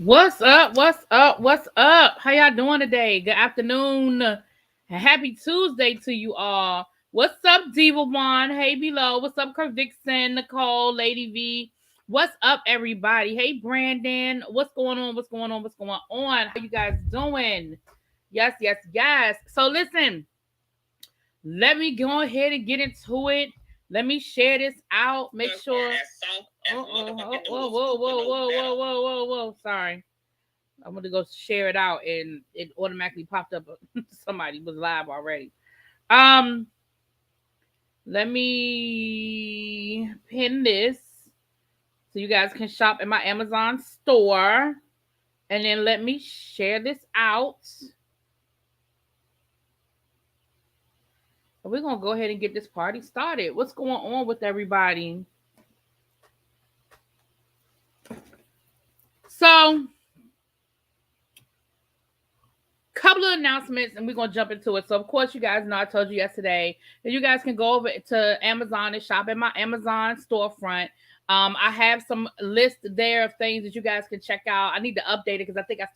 What's up? What's up? What's up? How y'all doing today? Good afternoon. Happy Tuesday to you all. What's up, Diva One? Hey, below. What's up, Vixen, Nicole, Lady V? What's up, everybody? Hey, Brandon. What's going on? What's going on? What's going on? How you guys doing? Yes, yes, yes. So listen, let me go ahead and get into it. Let me share this out. Make sure. Whoa. Sorry. I'm going to go share it out and it automatically popped up. Somebody was live already. Let me pin this so you guys can shop in my Amazon store. And then let me share this out. We're going to go ahead and get this party started. What's going on with everybody? So, couple of announcements and we're going to jump into it. So, of course, you guys know I told you yesterday that you guys can go over to Amazon and shop at my Amazon storefront. I have some list there of things that you guys can check out. I need to update it because I think I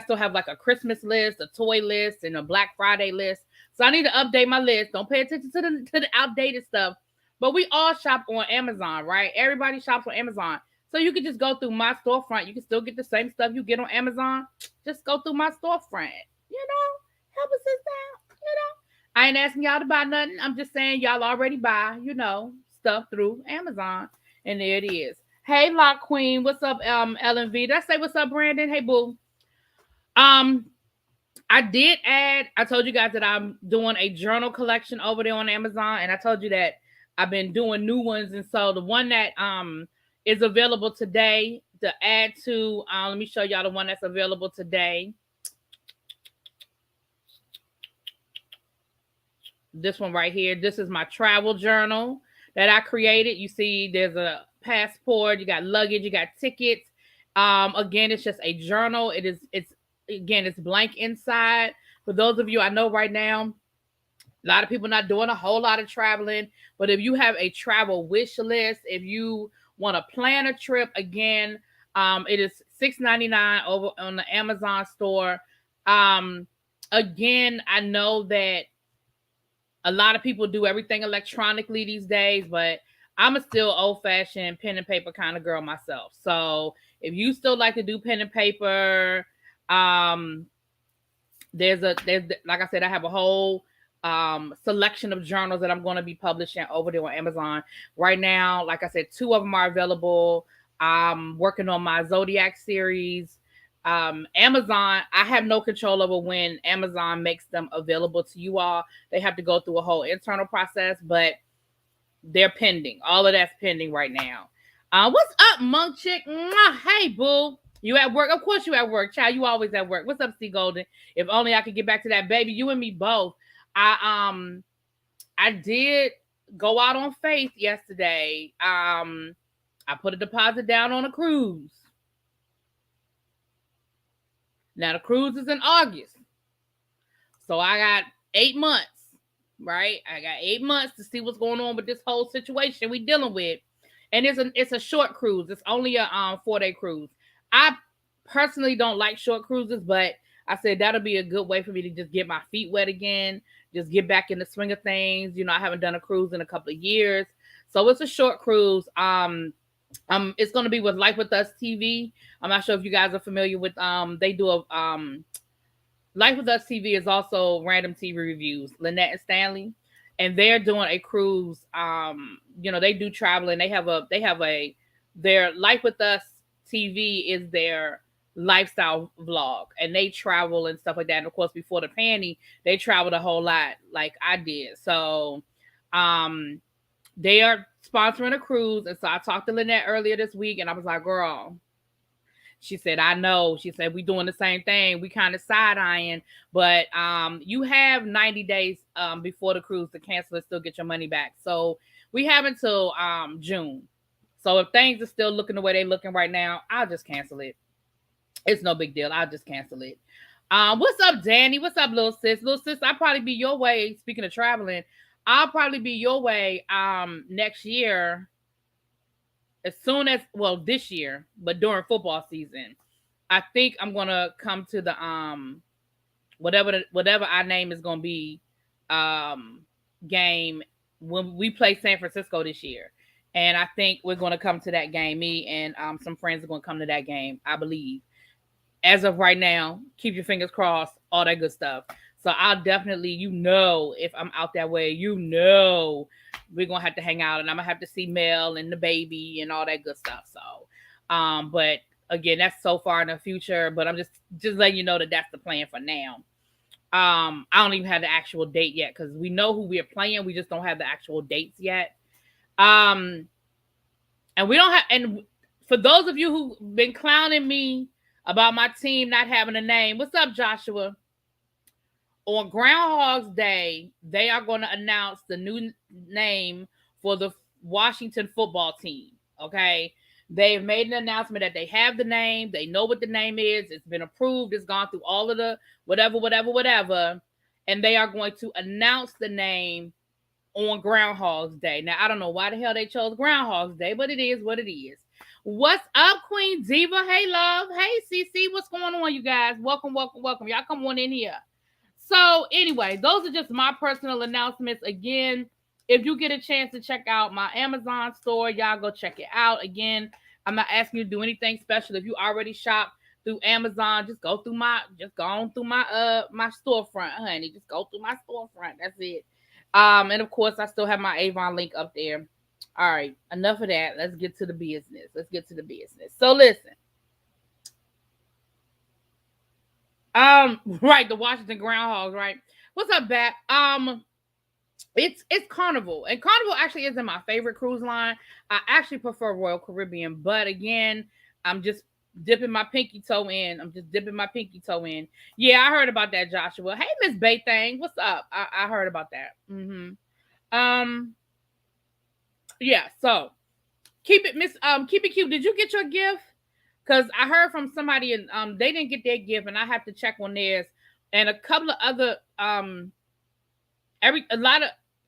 still have like a Christmas list, a toy list, and a Black Friday list. So I need to update my list. Don't pay attention to the outdated stuff. But we all shop on Amazon, right? Everybody shops on Amazon. So you can just go through my storefront. You can still get the same stuff you get on Amazon. Just go through my storefront. You know, help us out. You know, I ain't asking y'all to buy nothing. I'm just saying y'all already buy, stuff through Amazon. And there it is. Hey, Lock Queen. What's up, LNV? Did I say what's up, Brandon? Hey, boo. I told you guys that I'm doing a journal collection over there on Amazon. And I told you that I've been doing new ones. And so the one that is available today to add to, let me show y'all the one that's available today. This one right here. This is my travel journal that I created. You see there's a passport, you got luggage, you got tickets. Again, it's just a journal. It's blank inside. For those of you, I know right now, a lot of people not doing a whole lot of traveling, but if you have a travel wish list, if you want to plan a trip, again, it is $6.99 over on the Amazon store. Again, I know that a lot of people do everything electronically these days, but I'm a still old-fashioned pen and paper kind of girl myself. So if you still like to do pen and paper, there's like I said, I have a whole selection of journals that I'm going to be publishing over there on Amazon right now. Like I said, 2 of them are available. I'm working on my Zodiac series. Amazon, I have no control over when Amazon makes them available to you all. They have to go through a whole internal process, but they're pending. All of that's pending right now. What's up, Monk Chick? Mwah. Hey, boo. You at work? Of course you at work, child. You always at work. What's up, C Golden? If only I could get back to that, baby. You and me both. I did go out on faith yesterday. I put a deposit down on a cruise. Now the cruise is in August. So I got 8 months, right? I got 8 months to see what's going on with this whole situation we dealing with. And it's a short cruise. It's only a 4-day cruise. I personally don't like short cruises, but I said that'll be a good way for me to just get my feet wet again, just get back in the swing of things. I haven't done a cruise in a couple of years, so it's a short cruise. It's going to be with Life with Us TV. I'm not sure if you guys are familiar with. They do a Life with Us TV is also Random TV Reviews, Lynette and Stanley, and they're doing a cruise. They do traveling. They have a their Life with Us TV is their lifestyle vlog, and they travel and stuff like that. And of course, before the panty, they traveled a whole lot, like I did. So, they are sponsoring a cruise, and so I talked to Lynette earlier this week, and I was like, "Girl," she said, "I know." She said, "We doing the same thing. We kind of side eyeing, but you have 90 days before the cruise to cancel and still get your money back. So we have until June. So if things are still looking the way they're looking right now, I'll just cancel it. It's no big deal. I'll just cancel it." What's up, Danny? What's up, little sis? Little sis, I'll probably be your way. Speaking of traveling, I'll probably be your way next year. As soon as, well, this year, but during football season, I think I'm gonna come to the whatever our name is gonna be game when we play San Francisco this year, and I think we're gonna come to that game. Me and some friends are gonna come to that game, I believe. As of right now, keep your fingers crossed, all that good stuff. So I'll definitely, if I'm out that way, we're gonna have to hang out, and I'm gonna have to see Mel and the baby and all that good stuff. So, but again, that's so far in the future. But I'm just letting you know that that's the plan for now. I don't even have the actual date yet because we know who we're playing. We just don't have the actual dates yet. And we don't have. And for those of you who've been clowning me about my team not having a name, what's up, Joshua? On Groundhog's Day, they are going to announce the new name for the Washington football team. Okay. They've made an announcement that they have the name. They know what the name is. It's been approved. It's gone through all of the whatever. And they are going to announce the name on Groundhog's Day. Now, I don't know why the hell they chose Groundhog's Day, but it is what it is. What's up, Queen Diva? Hey, love. Hey, CC. What's going on, you guys? Welcome. Y'all come on in here. So anyway, those are just my personal announcements. Again, if you get a chance to check out my Amazon store, y'all go check it out. Again, I'm not asking you to do anything special. If you already shop through Amazon, just go on through my storefront, honey. Just go through my storefront. That's it. And of course, I still have my Avon link up there. All right, enough of that. Let's get to the business. So listen. Right, the Washington Groundhogs, right? What's up, Bat? It's Carnival, and Carnival actually isn't my favorite cruise line. I actually prefer Royal Caribbean, but again, I'm just dipping my pinky toe in. Yeah, I heard about that, Joshua. Hey, Miss Baythang, what's up? I heard about that. Yeah, so keep it cute. Did you get your gift? Because I heard from somebody and they didn't get their gift, and I have to check on theirs. And a couple of other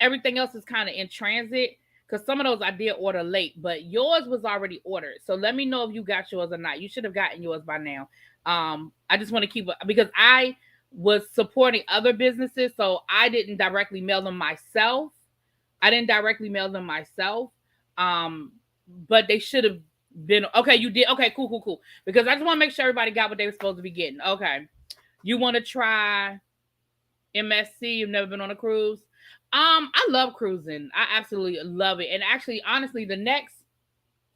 everything else is kind of in transit because some of those I did order late, but yours was already ordered. So let me know if you got yours or not. You should have gotten yours by now. I just want to keep it because I was supporting other businesses, so I didn't directly mail them myself. But they should have been okay. You did okay. Cool. Because I just want to make sure everybody got what they were supposed to be getting. Okay, you want to try MSC? You've never been on a cruise? I love cruising. I absolutely love it. And actually, honestly, the next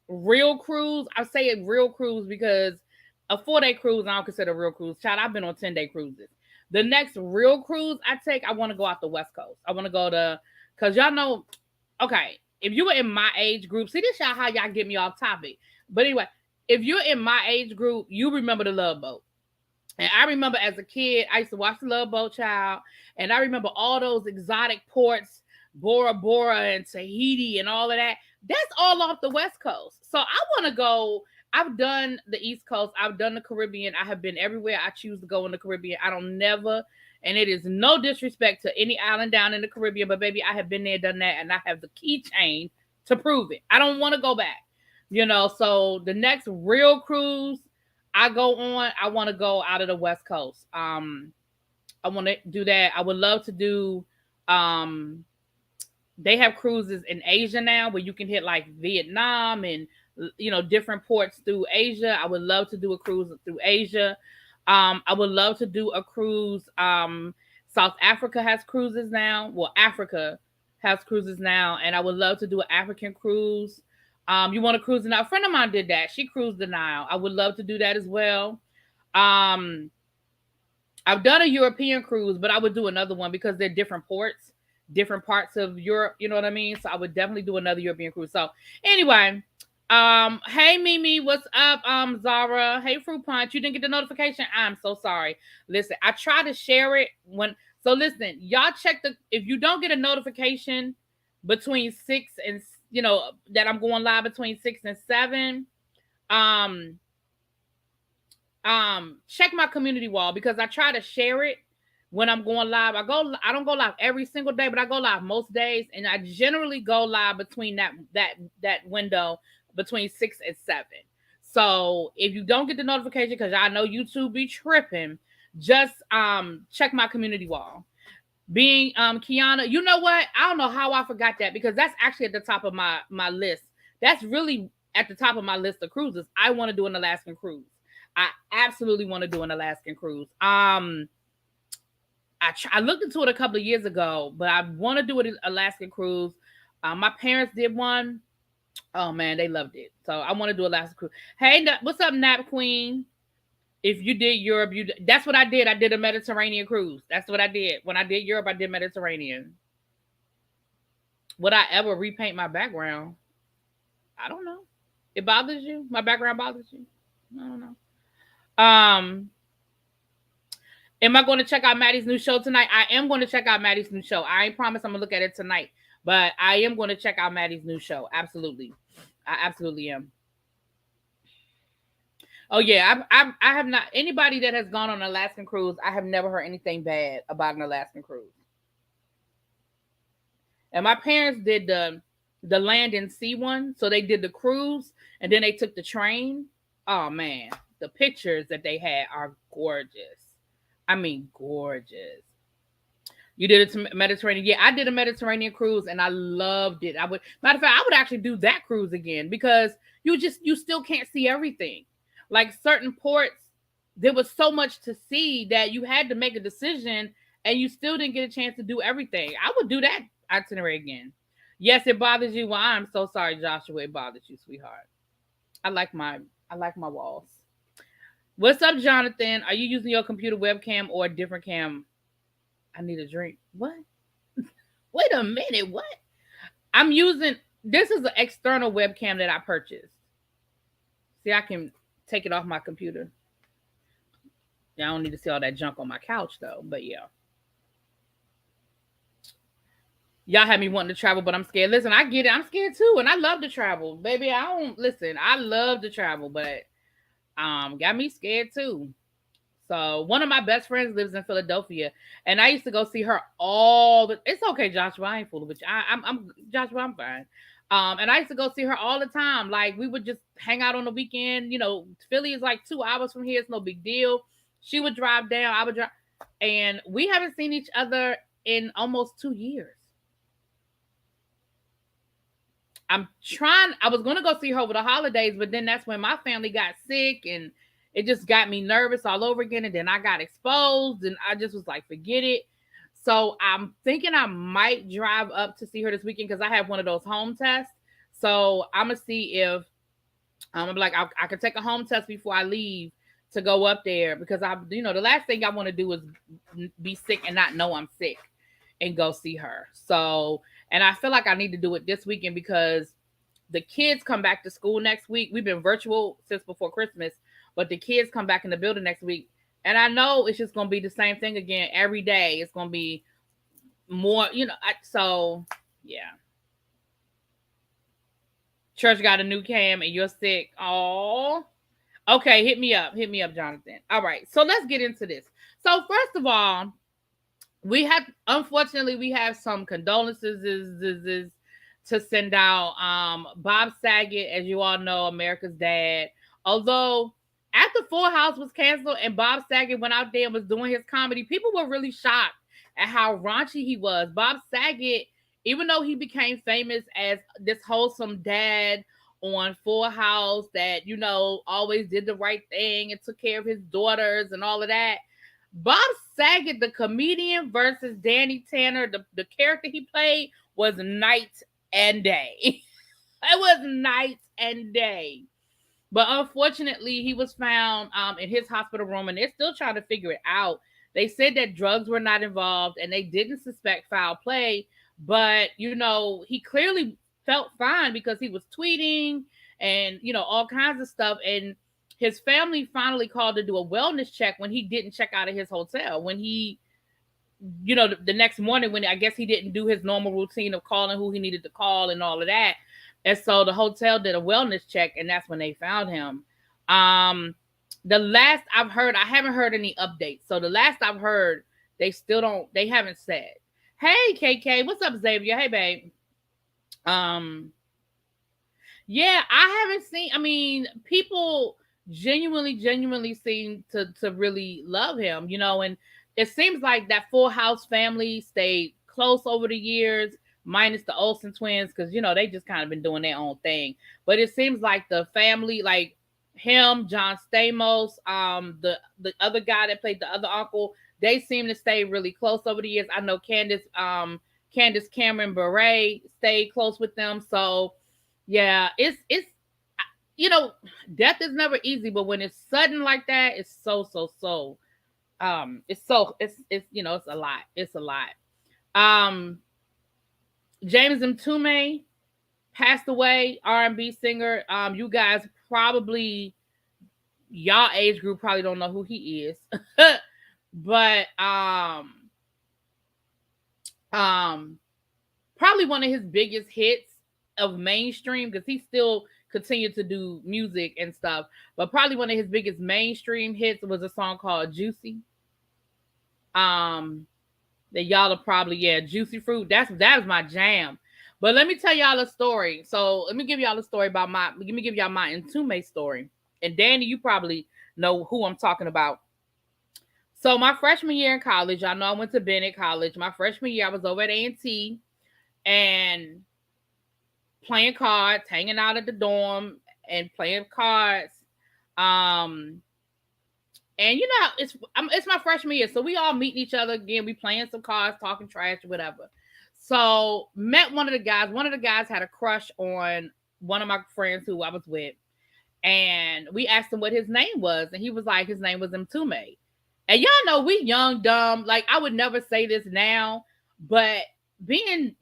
real cruise, I say it real cruise because a 4-day cruise I don't consider a real cruise. Child, I've been on 10-day cruises. The next real cruise I take, I want to go out the West Coast. I want to go to, because y'all know, okay, if you were in my age group, see this y'all how y'all get me off topic. But anyway, if you're in my age group, you remember the Love Boat. And I remember as a kid, I used to watch the Love Boat, child. And I remember all those exotic ports, Bora Bora and Tahiti and all of that. That's all off the West Coast. So I want to go. I've done the East Coast. I've done the Caribbean. I have been everywhere I choose to go in the Caribbean. I don't never, and it is no disrespect to any island down in the Caribbean, but baby, I have been there, done that, and I have the keychain to prove it. I don't want to go back. So the next real cruise, I go on, I want to go out of the West Coast. I want to do that. I would love to do they have cruises in Asia now where you can hit like Vietnam and different ports through Asia. I would love to do a cruise through Asia. I would love to do a cruise. South Africa has cruises now. Well, Africa has cruises now, and I would love to do an African cruise. You want to cruise the Nile? A friend of mine did that. She cruised the Nile. I would love to do that as well. I've done a European cruise, but I would do another one because they're different ports, different parts of Europe. You know what I mean? So I would definitely do another European cruise. So anyway, hey Mimi, what's up? Zara, hey Fruit Punch, you didn't get the notification? I'm so sorry. Listen, I try to share it so listen, y'all check if you don't get a notification between 6 and that I'm going live between 6 and 7, check my community wall because I try to share it when I'm going live. I don't go live every single day, but I go live most days, and I generally go live between that window between 6 and 7. So if you don't get the notification, because I know YouTube be tripping, just check my community wall. Being Kiana, you know what? I don't know how I forgot that because that's actually at the top of my list. That's really at the top of my list of cruises. I want to do an Alaskan cruise. I absolutely want to do an Alaskan cruise. I looked into it a couple of years ago, but I want to do an Alaskan cruise. My parents did one. Oh man, they loved it. So I want to do Alaskan cruise. Hey, what's up, Nap Queen? If you did Europe, that's what I did. I did a Mediterranean cruise. That's what I did. When I did Europe, I did Mediterranean. Would I ever repaint my background? I don't know. It bothers you? My background bothers you? I don't know. Am I going to check out Maddie's new show tonight? I am going to check out Maddie's new show. I ain't promise I'm going to look at it tonight, but I am going to check out Maddie's new show. Absolutely. I absolutely am. Oh yeah, I have not. Anybody that has gone on an Alaskan cruise, I have never heard anything bad about an Alaskan cruise. And my parents did the land and sea one, so they did the cruise and then they took the train. Oh man, the pictures that they had are gorgeous. I mean, gorgeous. You did it to Mediterranean. Yeah, I did a Mediterranean cruise and I loved it. Matter of fact, I would actually do that cruise again because you still can't see everything. Like certain ports, there was so much to see that you had to make a decision and you still didn't get a chance to do everything. I would do that itinerary again. Yes, it bothers you. Well, I'm so sorry, Joshua. It bothers you, sweetheart. I like my walls. What's up, Jonathan? Are you using your computer webcam or a different cam? I need a drink. What? Wait a minute. What? I'm using, this is an external webcam that I purchased. See, I can take it off my computer. I don't need to see all that junk on my couch though, but yeah. Y'all have me wanting to travel, but I'm scared. Listen, I get it. I'm scared too, and I love to travel. Baby, I love to travel, but got me scared too. So one of my best friends lives in Philadelphia, and I used to go see her it's okay, Joshua. I ain't fooling with you. I'm Joshua, I'm fine. And I used to go see her all the time. Like we would just hang out on the weekend. Philly is like 2 hours from here. It's no big deal. She would drive down. I would drive. And we haven't seen each other in almost 2 years. I was going to go see her over the holidays, but then that's when my family got sick and it just got me nervous all over again. And then I got exposed and I just was like, forget it. So I'm thinking I might drive up to see her this weekend because I have one of those home tests. So I'm going to see if I'm like, I could take a home test before I leave to go up there because the last thing I want to do is be sick and not know I'm sick and go see her. So, and I feel like I need to do it this weekend because the kids come back to school next week. We've been virtual since before Christmas, but the kids come back in the building next week. And I know it's just going to be the same thing again every day. It's going to be more, so yeah. Church got a new cam and you're sick. Oh, okay. Hit me up, Jonathan. All right. So let's get into this. So first of all, unfortunately, we have some condolences to send out. Bob Saget, as you all know, America's dad. Although After Full House was canceled and Bob Saget went out there and was doing his comedy, people were really shocked at how raunchy he was. Bob Saget, even though he became famous as this wholesome dad on Full House that, always did the right thing and took care of his daughters and all of that, Bob Saget, the comedian, versus Danny Tanner, the character he played, was night and day. It was night and day. But unfortunately, he was found in his hospital room, and they're still trying to figure it out. They said that drugs were not involved, and they didn't suspect foul play. But he clearly felt fine because he was tweeting and all kinds of stuff. And his family finally called to do a wellness check when he didn't check out of his hotel. When he, the next morning, when I guess he didn't do his normal routine of calling who he needed to call and all of that. And so the hotel did a wellness check, and that's when they found him. The last I've heard, I haven't heard any updates. So the last I've heard, they haven't said. Hey, KK, what's up, Xavier? Hey, babe. Yeah, I haven't seen, people genuinely seem to really love him, and it seems like that Full House family stayed close over the years, minus the Olsen twins, because they just kind of been doing their own thing. But it seems like the family, like him, John Stamos, the other guy that played the other uncle, they seem to stay really close over the years. I know Candace Cameron Bure stayed close with them. So yeah, it's death is never easy, but when it's sudden like that, it's it's a lot. It's a lot. James Mtume passed away, R&B singer. You guys probably, y'all age group probably don't know who he is. But probably one of his biggest hits of mainstream, because he still continued to do music and stuff, but probably one of his biggest mainstream hits was a song called Juicy. That y'all are probably, Juicy Fruit. That is my jam. But let me tell y'all a story. So let me give y'all a story about my Mtume story. And Danny, you probably know who I'm talking about. So my freshman year in college, I know I went to Bennett College. My freshman year, I was over at A&T and playing cards, hanging out at the dorm and playing cards. And it's my freshman year, so we all meeting each other again. We playing some cards, talking trash, whatever. So met one of the guys. One of the guys had a crush on one of my friends who I was with, and we asked him what his name was, and he was like, his name was Mtume. And y'all know we young, dumb. Like, I would never say this now, but being,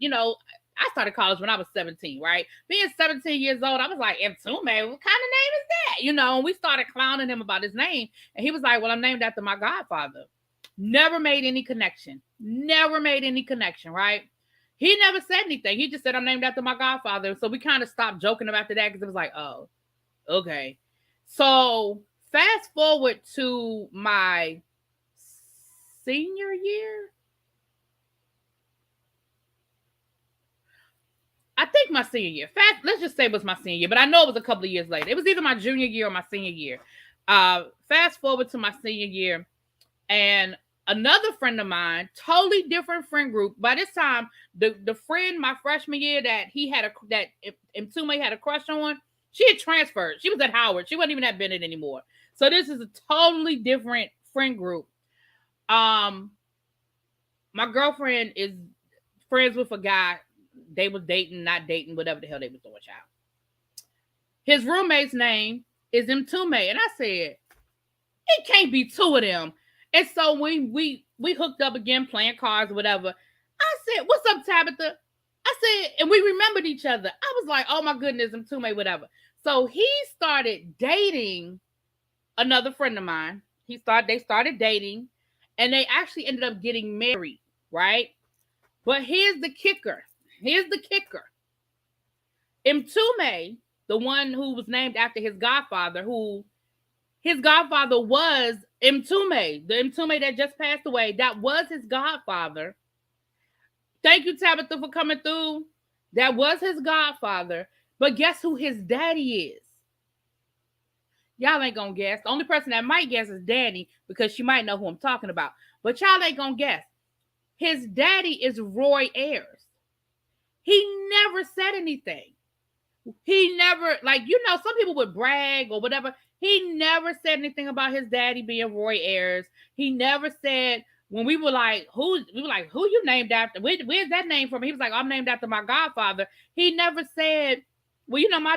I started college when I was 17, right? Being 17 years old, I was like, Mtume, what kind of name is that? And we started clowning him about his name. And he was like, well, I'm named after my godfather. Never made any connection. Right? He never said anything. He just said, I'm named after my godfather. So we kind of stopped joking him after that, because it was like, oh, okay. So fast forward to my senior year. I think my senior year. Let's just say it was my senior year, but I know it was a couple of years later. It was either my junior year or my senior year. Fast forward to my senior year, and another friend of mine, totally different friend group. By this time, the friend my freshman year that Mtume had a crush on, she had transferred. She was at Howard. She wasn't even at Bennett anymore. So this is a totally different friend group. My girlfriend is friends with a guy. They was dating, not dating, whatever the hell they was doing, child. His roommate's name is Mtume. And I said, it can't be two of them. And so we hooked up again, playing cards, whatever. I said, what's up, Tabitha? I said, and we remembered each other. I was like, oh my goodness, Mtume, whatever. So he started dating another friend of mine. They started dating, and they actually ended up getting married, right? But here's the kicker. Mtume, the one who was named after his godfather, his godfather was Mtume, the Mtume that just passed away. That was his godfather. Thank you, Tabitha, for coming through. That was his godfather. But guess who his daddy is? Y'all ain't gonna guess. The only person that might guess is Danny because she might know who I'm talking about. But y'all ain't gonna guess. His daddy is Roy Ayers. He never said anything. He never, like, some people would brag or whatever. He never said anything about his daddy being Roy Ayers. He never said, when we were like, who you named after? Where's that name from? He was like, I'm named after my godfather. He never said, well, my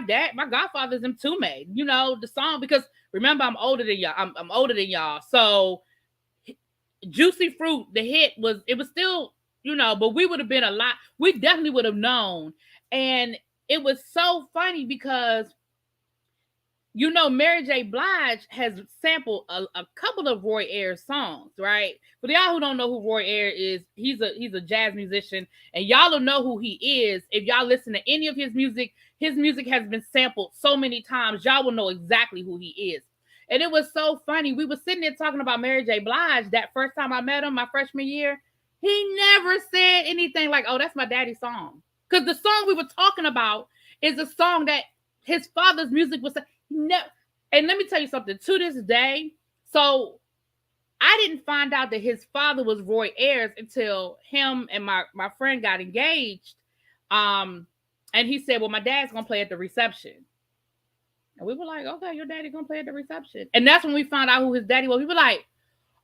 godfather's Mtume, the song, because remember, I'm older than y'all. I'm older than y'all. So Juicy Fruit, the hit it was still, but we would have been a lot. We definitely would have known. And it was so funny because, Mary J. Blige has sampled a couple of Roy Ayers songs, right? For y'all who don't know who Roy Ayers is, he's a jazz musician, and y'all will know who he is if y'all listen to any of his music. His music has been sampled so many times, y'all will know exactly who he is. And it was so funny. We were sitting there talking about Mary J. Blige that first time I met him, my freshman year. He never said anything like, oh, that's my daddy's song. Because the song we were talking about is a song that his father's music was. No, and let me tell you something. To this day, so I didn't find out that his father was Roy Ayers until him and my friend got engaged. And he said, well, my dad's gonna play at the reception. And we were like, okay, your daddy gonna play at the reception. And that's when we found out who his daddy was. We were like,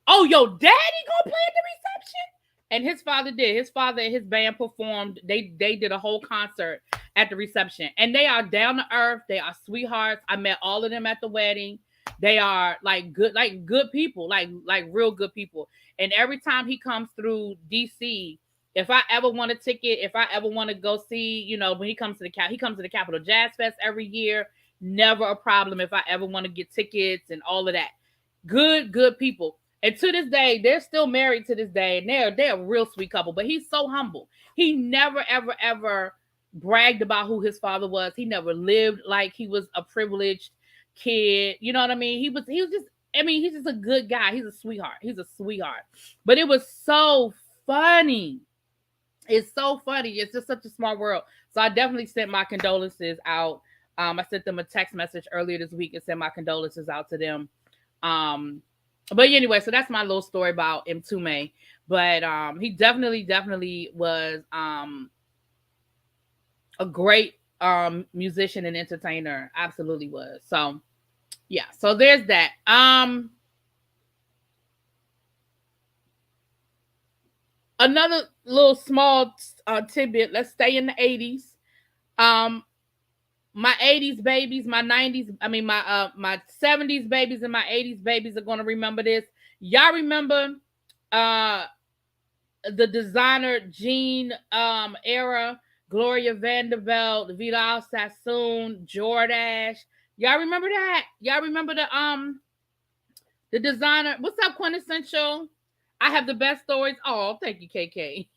oh, your daddy gonna play at the reception? And his father did. His father and his band performed. They did a whole concert at the reception. And they are down to earth. They are sweethearts. I met all of them at the wedding. They are good people, like real good people. And every time he comes through DC, if I ever want a ticket, if I ever want to go see, when he comes to the Capitol Jazz Fest every year, never a problem if I ever want to get tickets and all of that. Good people. And to this day, they're still married to this day, and they're a real sweet couple. But he's so humble. He never, ever, ever bragged about who his father was. He never lived like he was a privileged kid. You know what I mean? He's just a good guy. He's a sweetheart. But it was so funny. It's so funny. It's just such a small world. So I definitely sent my condolences out. I sent them a text message earlier this week and sent my condolences out to them. But anyway, so that's my little story about Mtume. But he definitely was a great musician and entertainer. Absolutely was. So yeah, so there's that. Another little small tidbit. Let's stay in the 80s. My 80s babies, my 90s, my 70s babies and my 80s babies are going to remember this. Y'all remember the designer jean era, Gloria Vanderbilt, Vidal Sassoon, Jordache. Y'all remember that? Y'all remember the designer? What's up, Quintessential? I have the best stories. Oh, thank you, KK.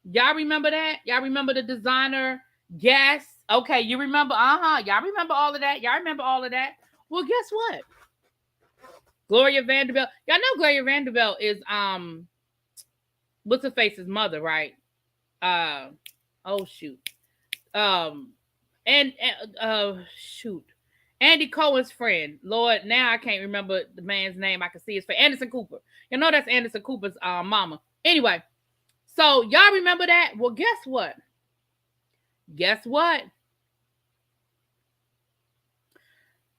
Y'all remember that? Y'all remember the designer Guess? Okay, you remember? Y'all remember all of that? Y'all remember all of that? Well, guess what? Gloria Vanderbilt. Y'all know Gloria Vanderbilt is what's her face's mother, right? Oh shoot. Shoot. Andy Cohen's friend. Lord, now I can't remember the man's name. I can see his face. Anderson Cooper. You know that's Anderson Cooper's mama. Anyway, so y'all remember that? Well, guess what?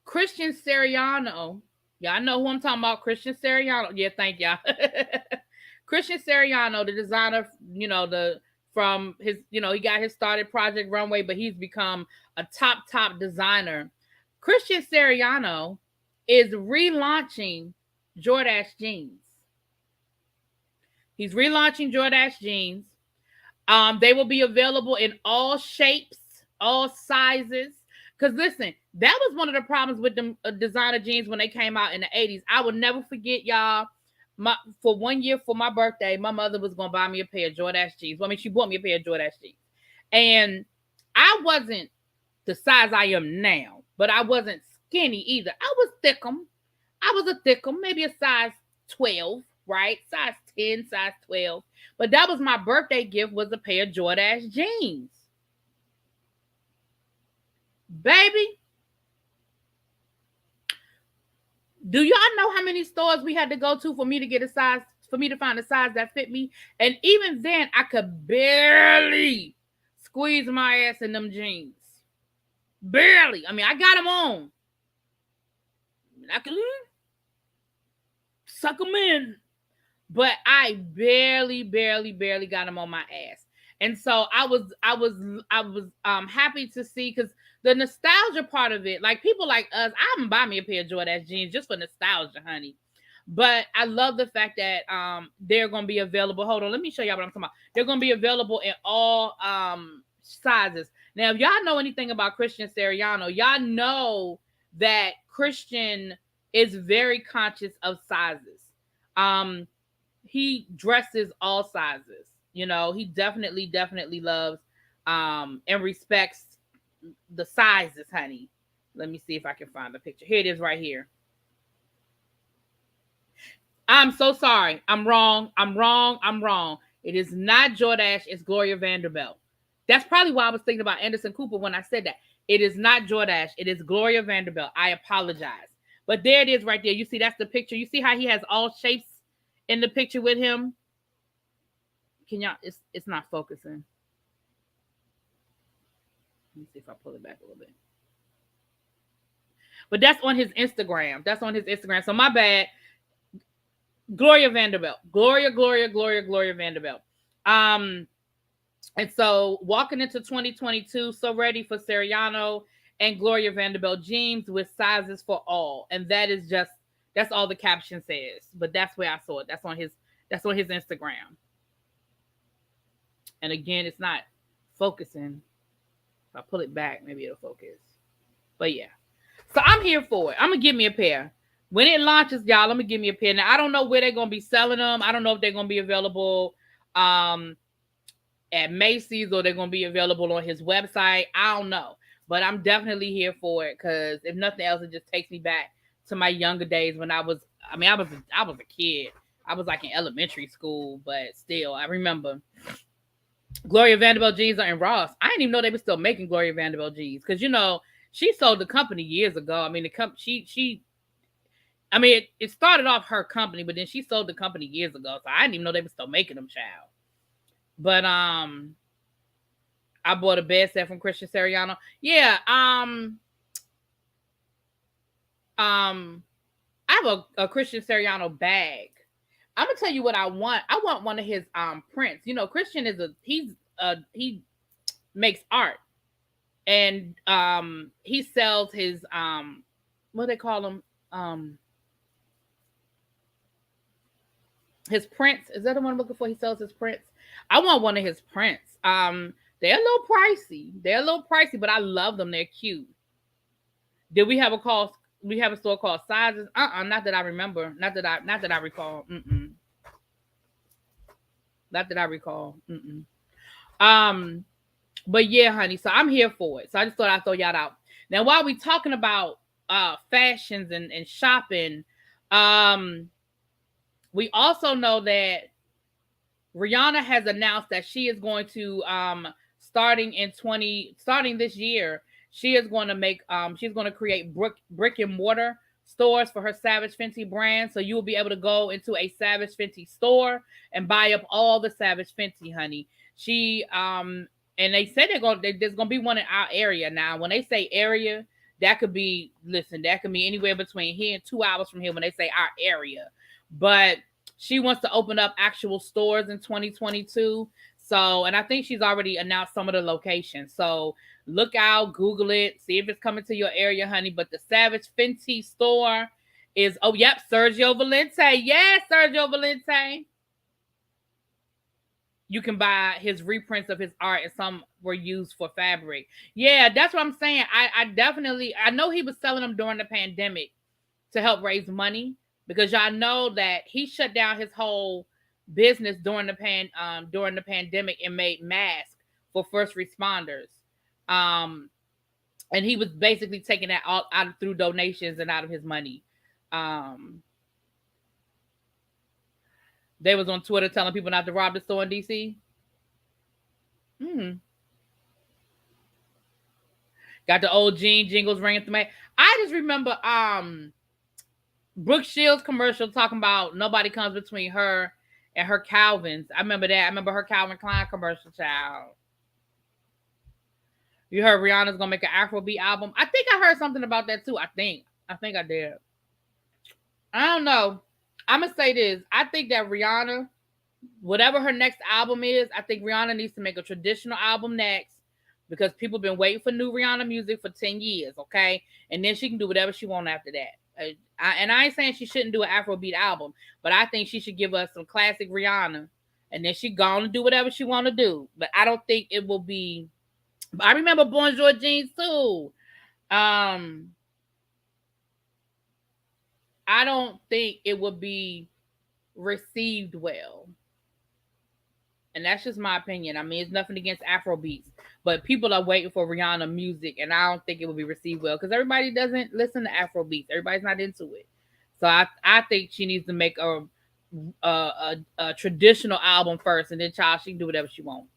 Christian Siriano. Y'all know who I'm talking about. Christian Siriano. Yeah, thank y'all. Christian Siriano, the designer, from his, he got his started Project Runway, but he's become a top designer. Christian Siriano is relaunching Jordache jeans. He's relaunching Jordache jeans. They will be available in all shapes, all sizes. Because listen, that was one of the problems with them designer jeans when they came out in the 80s. I will never forget, y'all. For 1 year for my birthday, my mother was going to buy me a pair of Jordache jeans. Well, she bought me a pair of Jordache jeans. And I wasn't the size I am now, but I wasn't skinny either. I was thickum. Maybe a size 12, right? Size 10, size 12. But that was my birthday gift, was a pair of Jordache jeans. Baby, Do y'all know how many stores we had to go to for me to get a size, for me to find a size that fit me? And even then, I could barely squeeze my ass in them jeans. Barely. I mean, I got them on. I could suck them in. But I barely got them on my ass. And so I was happy to see, because the nostalgia part of it, like people like us, I wouldn't buy me a pair of Jordache jeans just for nostalgia, honey. But I love the fact that they're gonna be available. Hold on, let me show y'all what I'm talking about. They're gonna be available in all sizes. Now, if y'all know anything about Christian Siriano, y'all know that Christian is very conscious of sizes. He dresses all sizes. You know, he definitely loves and respects the sizes, honey. Let me see if I can find the picture. Here it is right here. I'm so sorry. I'm wrong. It is not Jordache. It's Gloria Vanderbilt. That's probably why I was thinking about Anderson Cooper when I said that. It is not Jordache. It is Gloria Vanderbilt. I apologize. But there it is right there. You see, that's the picture. You see how he has all shapes in the picture with him? Can y'all, it's not focusing. Let me see if I pull it back a little bit. But that's on his Instagram. So my bad. Gloria Vanderbilt. Gloria Vanderbilt. And so walking into 2022, so ready for Siriano and Gloria Vanderbilt jeans with sizes for all. And that's all the caption says. But that's where I saw it. That's on his Instagram. And again, it's not focusing. If I pull it back, maybe it'll focus. But yeah. So I'm here for it. I'm going to give me a pair. When it launches, y'all, I'm going to give me a pair. Now, I don't know where they're going to be selling them. I don't know if they're going to be available at Macy's or they're going to be available on his website. I don't know. But I'm definitely here for it, because if nothing else, it just takes me back to my younger days when I was a kid. I was like in elementary school, but still, I remember Gloria Vanderbilt jeans are in Ross. I didn't even know they were still making Gloria Vanderbilt jeans, because, you know, she sold the company years ago. I mean, it started off her company, but then she sold the company years ago. So I didn't even know they were still making them, child. But I bought a bed set from Christian Siriano. Yeah. I have a Christian Siriano bag. I'm gonna tell you what I want. I want one of his prints. You know, Christian he makes art, and he sells his what do they call them? His prints. Is that the one I'm looking for? He sells his prints. I want one of his prints. They're a little pricey, but I love them. They're cute. Did we have a call? We have a store called Sizes. Not that I remember. Not that I recall. Not that I recall. But yeah, honey. So I'm here for it. So I just thought I'd throw y'all out. Now, while we talking about fashions and shopping, we also know that Rihanna has announced that she is going to starting this year, she is going to make she's going to create brick and mortar stores for her Savage Fenty brand. So you will be able to go into a Savage Fenty store and buy up all the Savage Fenty, honey. She and they said there's going to be one in our area. Now, when they say area, that could be anywhere between here and 2 hours from here when they say our area. But she wants to open up actual stores in 2022. So, and I think she's already announced some of the locations. So look out, Google it, see if it's coming to your area, honey. But the Savage Fenty store is, Sergio Valente. Yes, Sergio Valente. You can buy his reprints of his art, and some were used for fabric. Yeah, that's what I'm saying. I know he was selling them during the pandemic to help raise money, because y'all know that he shut down his whole business during the pandemic and made masks for first responders. And he was basically taking that all out through donations and out of his money. They was on Twitter telling people not to rob the store in DC. Got the old Gene jingles ringing through my. I just remember Brooke Shields commercial talking about nobody comes between her and her Calvins. I remember that. I remember her Calvin Klein commercial, child. You heard Rihanna's gonna make an Afrobeat album. I think I heard something about that too. I think I did. I don't know. I'm gonna say this. I think that Rihanna, whatever her next album is, I think Rihanna needs to make a traditional album next because people have been waiting for new Rihanna music for 10 years, okay? And then she can do whatever she wants after that. I ain't saying she shouldn't do an Afrobeat album, but I think she should give us some classic Rihanna, and then she gonna do whatever she want to do. But I don't think it will be. I remember Bonjour Jeans too. Um, I don't think it would be received well. And that's just my opinion. I mean, it's nothing against Afro beats, but people are waiting for Rihanna music, and I don't think it will be received well because everybody doesn't listen to Afro beats. Everybody's not into it. So I think she needs to make a traditional album first, and then child, she can do whatever she wants.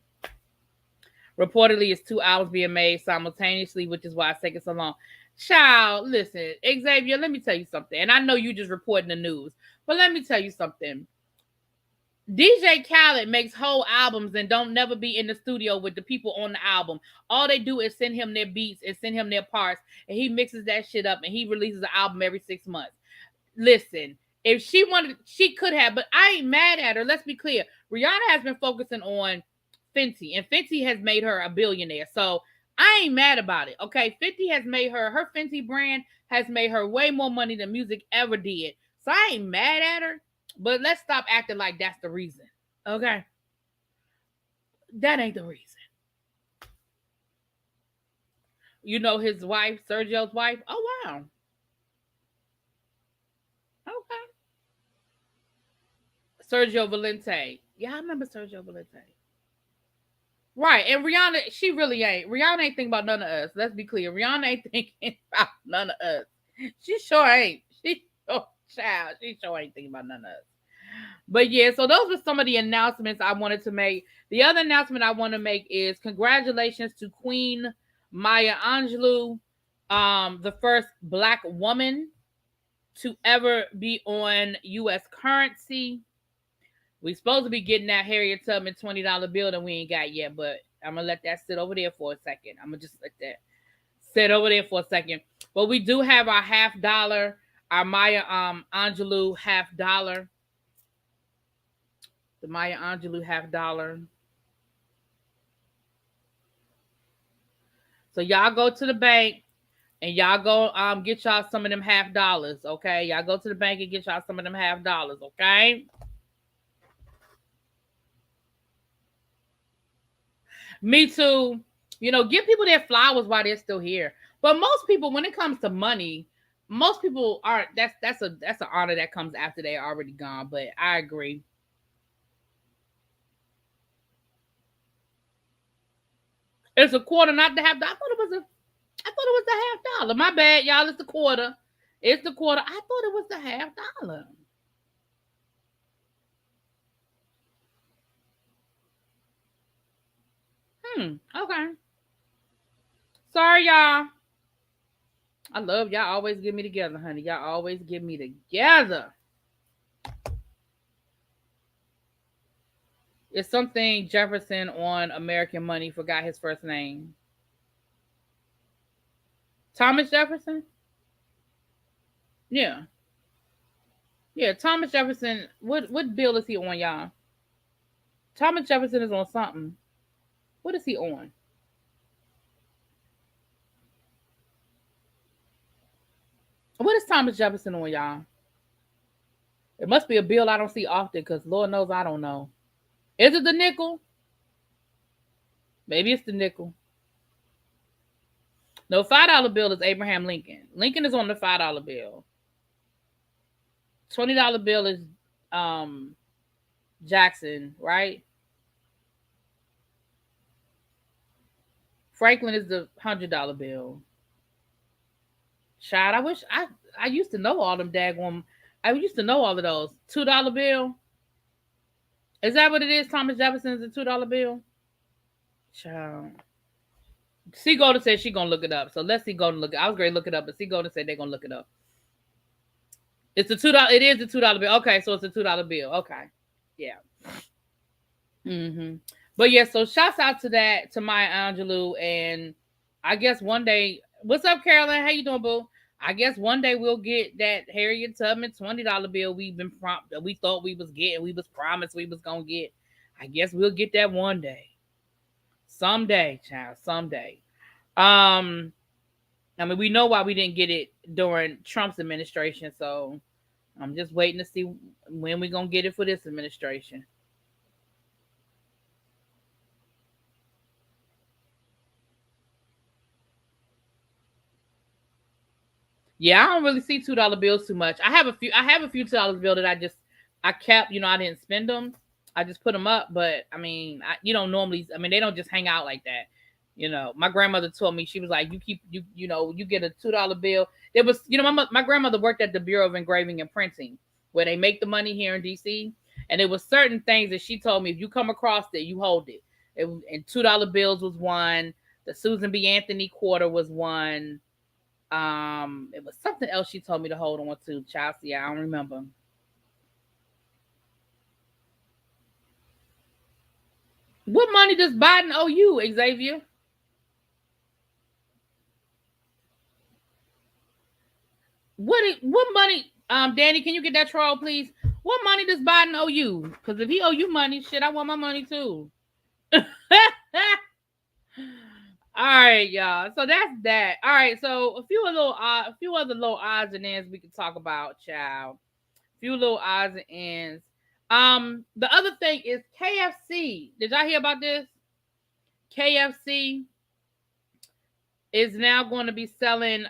Reportedly, it's 2 albums being made simultaneously, which is why it's taking so long. Child, listen, Xavier, let me tell you something. And I know you just reporting the news, but let me tell you something. DJ Khaled makes whole albums and don't never be in the studio with the people on the album. All they do is send him their beats and send him their parts, and he mixes that shit up and he releases an album every 6 months. Listen, if she wanted, she could have, but I ain't mad at her. Let's be clear. Rihanna has been focusing on Fenty, and Fenty has made her a billionaire. So I ain't mad about it. Okay, Fenty has made her Fenty brand has made her way more money than music ever did. So I ain't mad at her. But let's stop acting like that's the reason. Okay? That ain't the reason. You know his wife, Sergio's wife? Oh, wow. Okay. Sergio Valente. Yeah, I remember Sergio Valente. Right. And Rihanna, she really ain't. Rihanna ain't thinking about none of us. Let's be clear. Rihanna ain't thinking about none of us. She sure ain't. She sure, child. She sure ain't thinking about none of us. But yeah, so those were some of the announcements I wanted to make. The other announcement I want to make is congratulations to Queen Maya Angelou, the first Black woman to ever be on U.S. currency. We supposed to be getting that Harriet Tubman $20 bill that we ain't got yet, but I'm gonna let that sit over there for a second. I'm gonna just let that sit over there for a second. But we do have our $50, our Maya Angelou $50. The Maya Angelou $50. So y'all go to the bank and y'all go get y'all some of them $50, okay? Y'all go to the bank and get y'all some of them $50, okay? Me too. You know, give people their flowers while they're still here. But most people, when it comes to money, most people aren't. That's an honor that comes after they're already gone. But I agree. It's a quarter, not the half. I thought it was the $50. My bad, y'all. It's the quarter. It's the quarter. I thought it was the $50. Okay. Sorry, y'all. I love y'all. Always get me together, honey. Y'all always get me together. It's something Jefferson on American Money. Forgot his first name. Thomas Jefferson? Yeah. Yeah, Thomas Jefferson. What bill is he on, y'all? Thomas Jefferson is on something. What is he on? What is Thomas Jefferson on, y'all? It must be a bill I don't see often because Lord knows I don't know. Is it the nickel? Maybe it's the nickel. No, $5 bill is Abraham Lincoln. Lincoln is on the $5 bill. $20 bill is Jackson, right? Franklin is the $100 bill. Child, I wish I used to know all them daggone. I used to know all of those. $2 bill. Is that what it is? Thomas Jefferson is a $2 bill. Child. See Golden said she gonna look it up. So let's see Golden look it. I was going to look it up, but see Golden said they're gonna look it up. It's the $2. It is the $2 bill. Okay, so it's a $2 bill. Okay, yeah. But yeah, so shouts out to that to my Angelou, and I guess one day. What's up, Carolyn? How you doing, boo? I guess one day we'll get that Harriet Tubman $20 bill we've been we thought we was getting. We was promised we was gonna get. I guess we'll get that one day. Someday, child. Someday. Um, I mean, we know why we didn't get it during Trump's administration, so I'm just waiting to see when we're gonna get it for this administration. Yeah, I don't really see $2 bills too much. I have a few. I have a few $2 bill that I kept. I didn't spend them. I just put them up. But I mean, you don't normally. I mean, they don't just hang out like that. My grandmother told me, she was like, you keep you get a $2 bill. There was my grandmother worked at the Bureau of Engraving and Printing, where they make the money here in DC. And there was certain things that she told me, if you come across it, you hold it. And $2 bills was one. The Susan B. Anthony quarter was one. It was something else she told me to hold on to, Chelsea. I don't remember. What money does Biden owe you, Xavier? What money? Danny, can you get that troll, please? What money does Biden owe you? Because if he owe you money, shit, I want my money too. All right, y'all. So that's that. All right. So a few other little odds and ends we can talk about, child. A few little odds and ends. The other thing is KFC. Did y'all hear about this? KFC is now going to be selling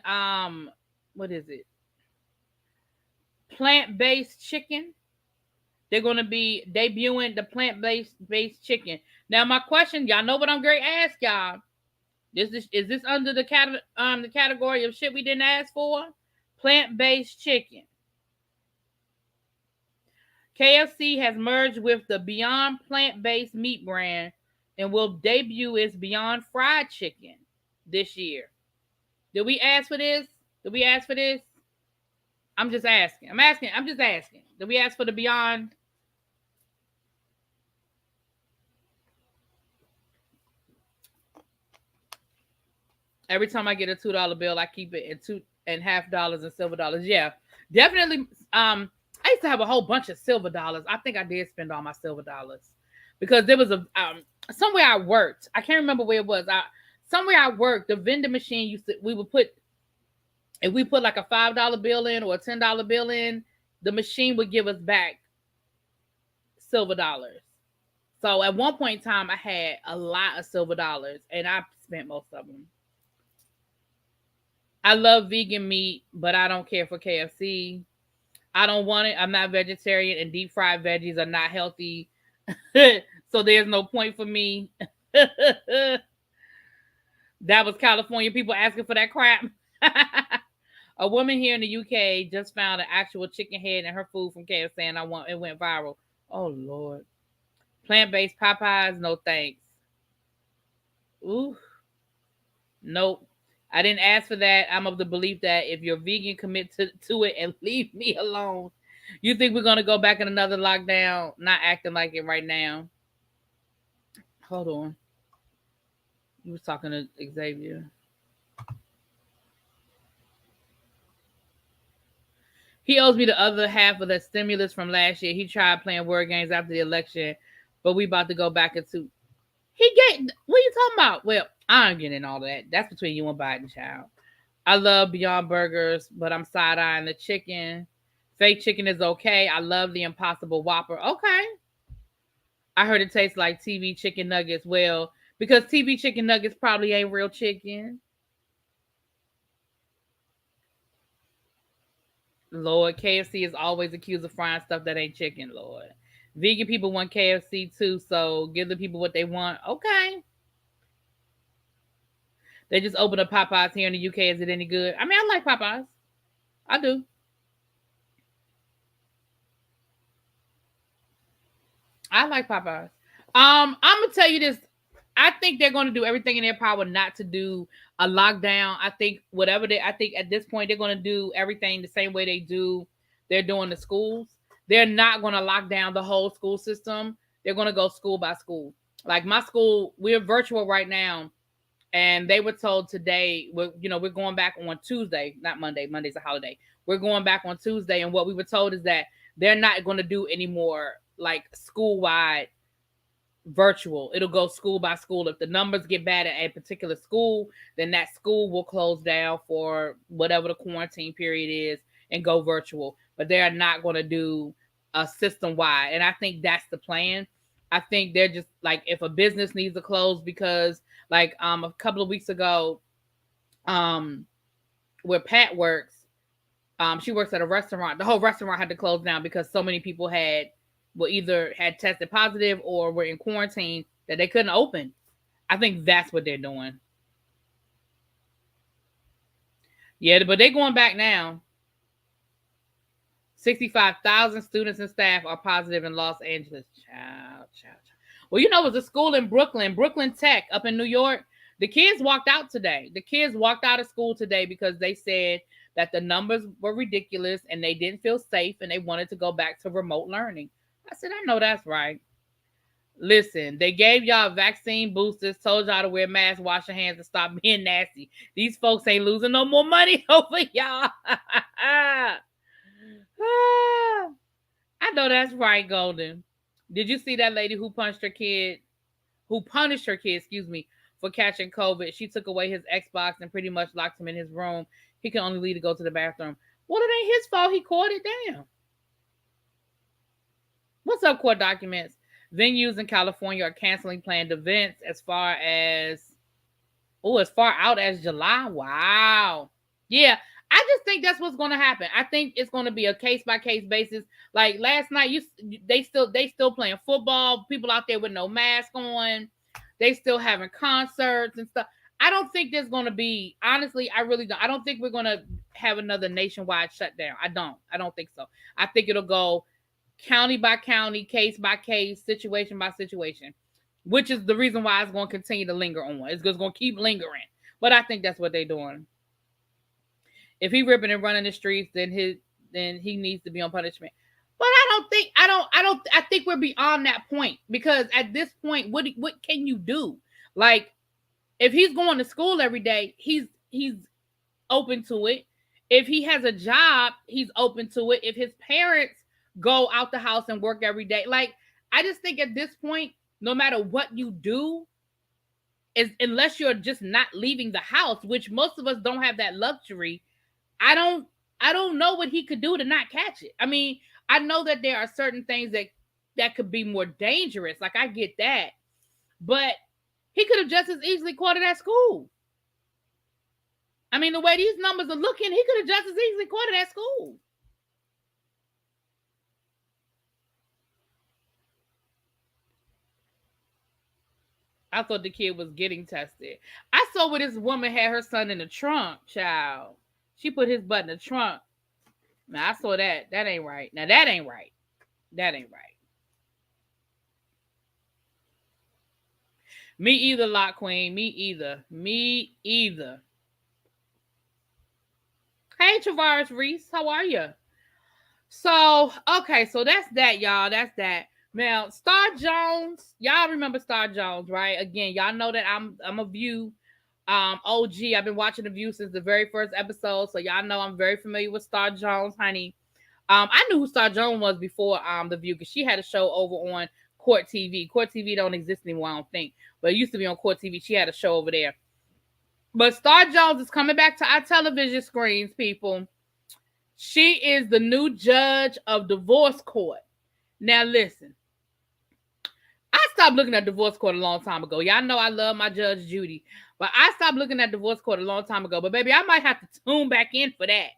what is it? Plant-based chicken. They're going to be debuting the plant-based chicken. Now, my question, y'all know what I'm going to ask y'all. Is this under the category of shit we didn't ask for? Plant-based chicken. KFC has merged with the Beyond plant-based meat brand and will debut its Beyond fried chicken this year. Did we ask for this? Did we ask for this? I'm just asking. I'm just asking. Did we ask for the Beyond? Every time I get a $2 bill, I keep it in $2.50 and silver dollars. Yeah, definitely. I used to have a whole bunch of silver dollars. I think I did spend all my silver dollars because there was a somewhere I worked. I can't remember where it was. Somewhere I worked, the vending machine we would put, if we put like a $5 bill in or a $10 bill in, the machine would give us back silver dollars. So at one point in time, I had a lot of silver dollars, and I spent most of them. I love vegan meat, but I don't care for KFC. I don't want it. I'm not vegetarian, and deep fried veggies are not healthy. So there's no point for me. That was California people asking for that crap. A woman here in the UK just found an actual chicken head in her food from KFC, and it went viral. Oh Lord. Plant-based Popeyes, no thanks. Ooh. Nope. I didn't ask for that. I'm of the belief that if you're vegan, commit to it and leave me alone. You think we're going to go back in another lockdown? Not acting like it right now. Hold on. You was talking to Xavier. He owes me the other half of the stimulus from last year. He tried playing word games after the election, but we about to go back into. What are you talking about? Well, I ain't getting all that. That's between you and Biden, child. I love Beyond Burgers, but I'm side eyeing the chicken. Fake chicken is okay. I love the Impossible Whopper. Okay. I heard it tastes like TV chicken nuggets. Well, because TV chicken nuggets probably ain't real chicken. Lord, KFC is always accused of frying stuff that ain't chicken, Lord. Vegan people want KFC too, so give the people what they want. Okay. They just opened up Popeyes here in the UK. Is it any good? I mean, I like Popeyes. I do. I like Popeyes. I'm gonna tell you this. I think they're gonna do everything in their power not to do a lockdown. I think at this point they're gonna do everything the same way they do they're doing the schools. They're not going to lock down the whole school system. They're going to go school by school. Like my school, we're virtual right now. And they were told today, we're going back on Tuesday, not Monday. Monday's a holiday. We're going back on Tuesday. And what we were told is that they're not going to do any more like school-wide virtual. It'll go school by school. If the numbers get bad at a particular school, then that school will close down for whatever the quarantine period is and go virtual. But they are not going to do a system-wide. And I think that's the plan. I think they're just like, if a business needs to close because like a couple of weeks ago, where Pat works, she works at a restaurant. The whole restaurant had to close down because so many people either had tested positive or were in quarantine that they couldn't open. I think that's what they're doing. Yeah, but they're going back now. 65,000 students and staff are positive in Los Angeles. Child. Well, it was a school in Brooklyn Tech up in New York. The kids walked out today. The kids walked out of school today because they said that the numbers were ridiculous and they didn't feel safe and they wanted to go back to remote learning. I said, I know that's right. Listen, they gave y'all vaccine boosters, told y'all to wear masks, wash your hands, and stop being nasty. These folks ain't losing no more money over y'all. I know that's right, Golden. Did you see that lady who punished her kid, for catching COVID? She took away his Xbox and pretty much locked him in his room. He can only leave to go to the bathroom. Well, it ain't his fault. He caught it down. What's up, court documents? Venues in California are canceling planned events as far out as July. Wow. Yeah. I just think that's what's going to happen. I think it's going to be a case by case basis. Like last night, they still playing football. People out there with no mask on. They still having concerts and stuff. I don't think there's going to be, honestly, I really don't. I don't think we're going to have another nationwide shutdown. I don't think so. I think it'll go county by county, case by case, situation by situation, which is the reason why it's going to continue to linger on. It's just going to keep lingering. But I think that's what they're doing. If he ripping and running the streets, then he needs to be on punishment. But I think we're beyond that point, because at this point, what can you do? Like, if he's going to school every day, he's open to it. If he has a job, he's open to it. If his parents go out the house and work every day, like, I just think at this point, no matter what you do, unless you're just not leaving the house, which most of us don't have that luxury, I don't know what he could do to not catch it. I mean, I know that there are certain things that could be more dangerous. Like, I get that. But he could have just as easily caught it at school. I mean, the way these numbers are looking, he could have just as easily caught it at school. I thought the kid was getting tested. I saw where this woman had her son in the trunk, child. She put his butt in the trunk. Now, I saw that. That ain't right. Now, that ain't right. That ain't right. Me either, Lock Queen. Me either. Hey, Travaris Reese. How are you? So, okay. So, that's that, y'all. That's that. Now, Star Jones. Y'all remember Star Jones, right? Again, y'all know that I'm a View OG. I've been watching The View since the very first episode, so y'all know I'm very familiar with Star Jones, honey. I knew who Star Jones was before The View, because she had a show over on Court TV. Court TV don't exist anymore, I don't think, but it used to be on Court TV. She had a show over there. But Star Jones is coming back to our television screens, people. She is the new judge of divorce court. Now, listen. I stopped looking at divorce court a long time ago. Y'all know I love my Judge Judy. But I stopped looking at divorce court a long time ago. But baby, I might have to tune back in for that.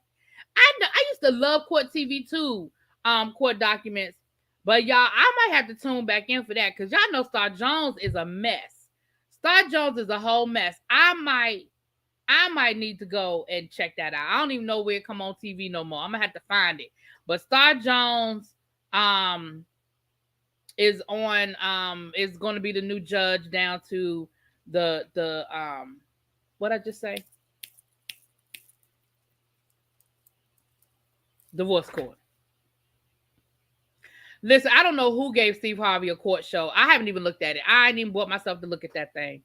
I used to love Court TV too, Court Documents. But y'all, I might have to tune back in for that, because y'all know Star Jones is a mess. Star Jones is a whole mess. I might need to go and check that out. I don't even know where it come on TV no more. I'm gonna have to find it. But Star Jones is going to be the new judge down to the what I just say? Divorce court. Listen, I don't know who gave Steve Harvey a court show. I haven't even looked at it. I didn't even brought myself to look at that thing.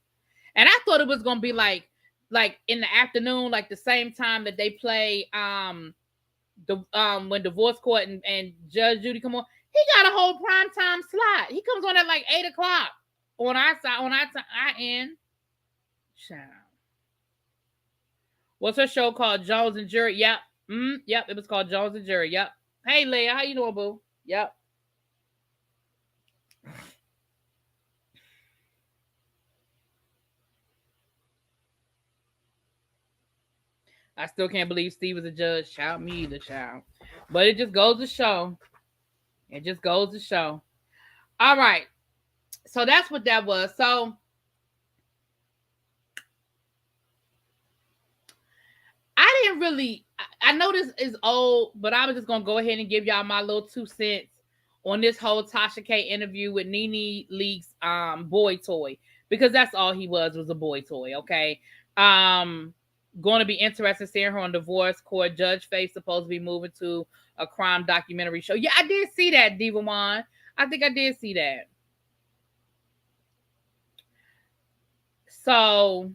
And I thought it was gonna be like in the afternoon, like the same time that they play the when divorce court and Judge Judy come on. He got a whole primetime slot. He comes on at like 8:00 on our side, on our end. Child. What's her show called? Jones and Jury. Yep. Yep. It was called Jones and Jury. Yep. Hey Leah, how you doing, boo? Yep. I still can't believe Steve was a judge. Child, me either, child. But it just goes to show. It just goes to show. All right. So that's what that was. So I didn't really, I know this is old, but I was just going to go ahead and give y'all my little 2 cents on this whole Tasha K interview with NeNe Leakes boy toy, because that's all he was a boy toy. Okay. Going to be interested seeing her on divorce court. Judge Faith supposed to be moving to a crime documentary show. Yeah, I did see that, Diva Juan. I think I did see that. So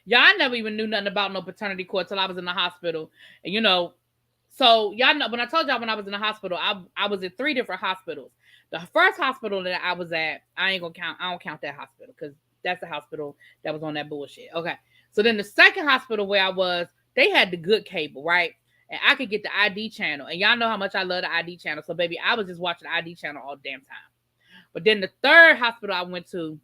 y'all never even knew nothing about no paternity court till I was in the hospital. And so y'all know, when I told y'all when I was in the hospital, I was at 3 different hospitals. The first hospital that I was at, I don't count that hospital because that's the hospital that was on that bullshit. Okay. So then the second hospital where I was, they had the good cable, right? And I could get the ID channel. And y'all know how much I love the ID channel. So baby, I was just watching the ID channel all the damn time. But then the third hospital I went to,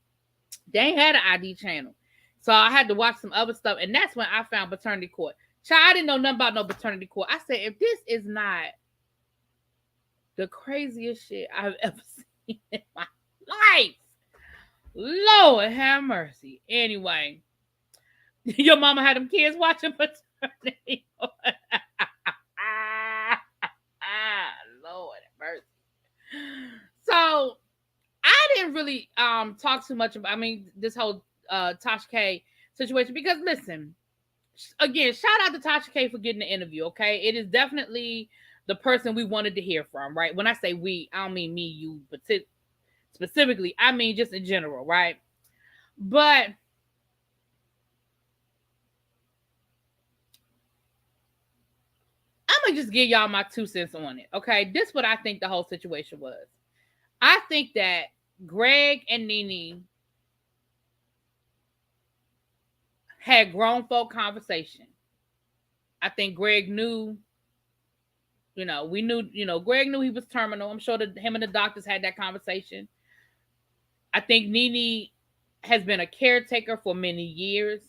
they ain't had an ID channel. So I had to watch some other stuff. And that's when I found paternity court. Child, I didn't know nothing about no paternity court. I said, if this is not the craziest shit I've ever seen in my life, Lord have mercy. Anyway, your mama had them kids watching paternity court. Lord have mercy. So I didn't really talk too much about, this whole Tasha K situation, because listen, again, shout out to Tasha K for getting the interview. Okay, it is definitely the person we wanted to hear from, right? When I say we, I don't mean me, you, but specifically, I mean just in general, right? But I'm gonna just give y'all my 2 cents on it. Okay, this is what I think the whole situation was. I think that Greg and NeNe had grown folk conversation. I think Greg knew, we knew, Greg knew he was terminal. I'm sure that him and the doctors had that conversation. I think NeNe has been a caretaker for many years.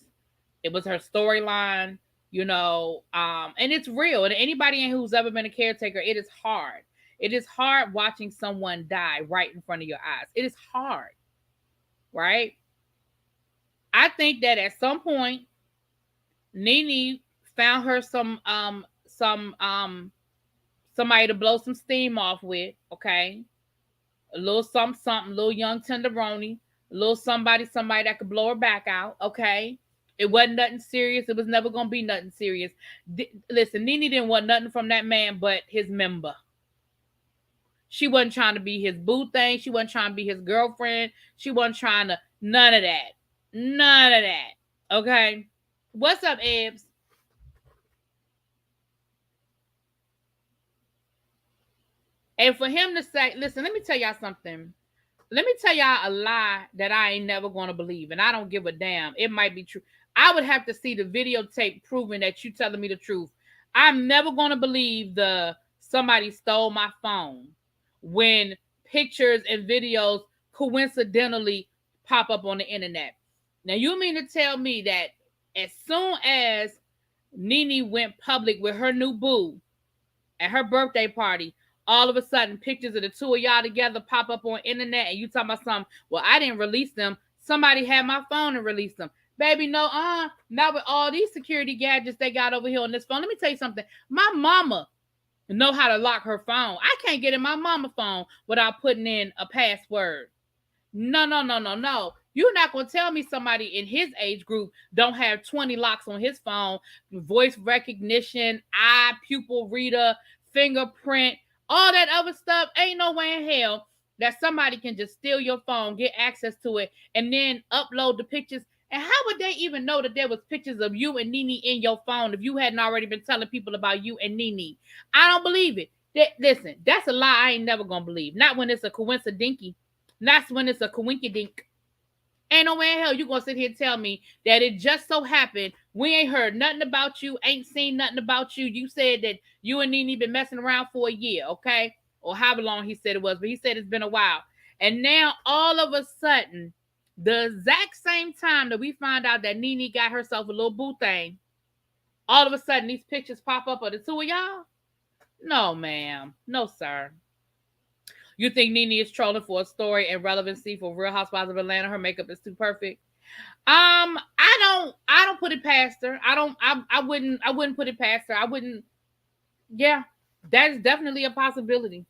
It was her storyline, and it's real. And anybody who's ever been a caretaker, it is hard. It is hard watching someone die right in front of your eyes. It is hard, right? I think that at some point, NeNe found her somebody to blow some steam off with, okay? A little something, a little young tenderoni, a little somebody that could blow her back out, okay? It wasn't nothing serious. It was never going to be nothing serious. Listen, NeNe didn't want nothing from that man but his member. She wasn't trying to be his boo thing. She wasn't trying to be his girlfriend. She wasn't trying to, none of that. None of that. Okay? What's up, Ebs? And for him to say, listen, let me tell y'all something. Let me tell y'all a lie that I ain't never going to believe. And I don't give a damn. It might be true. I would have to see the videotape proving that you telling me the truth. I'm never going to believe somebody stole my phone when pictures and videos coincidentally pop up on the internet. Now, you mean to tell me that as soon as NeNe went public with her new boo at her birthday party, all of a sudden pictures of the two of y'all together pop up on internet and you talking about something, well, I didn't release them. Somebody had my phone and released them. Baby, no, not with all these security gadgets they got over here on this phone. Let me tell you something. My mama know how to lock her phone. I can't get in my mama phone without putting in a password. No. You're not going to tell me somebody in his age group don't have 20 locks on his phone, voice recognition, eye pupil reader, fingerprint, all that other stuff. Ain't no way in hell that somebody can just steal your phone, get access to it, and then upload the pictures. And how would they even know that there was pictures of you and NeNe in your phone if you hadn't already been telling people about you and NeNe? I don't believe it. Listen, that's a lie I ain't never gonna believe. Not when it's a coincidinky. Not when it's a coinky dink. Ain't no way in hell you gonna sit here and tell me that it just so happened we ain't heard nothing about you, ain't seen nothing about you. You said that you and NeNe been messing around for a year, okay? Or however long he said it was, but he said it's been a while. And now all of a sudden, the exact same time that we find out that NeNe got herself a little boo thing, all of a sudden these pictures pop up of the two of y'all? No, ma'am. No, sir. You think NeNe is trolling for a story and relevancy for Real Housewives of Atlanta? Her makeup is too perfect. I don't put it past her. I wouldn't put it past her. I wouldn't. Yeah, that is definitely a possibility.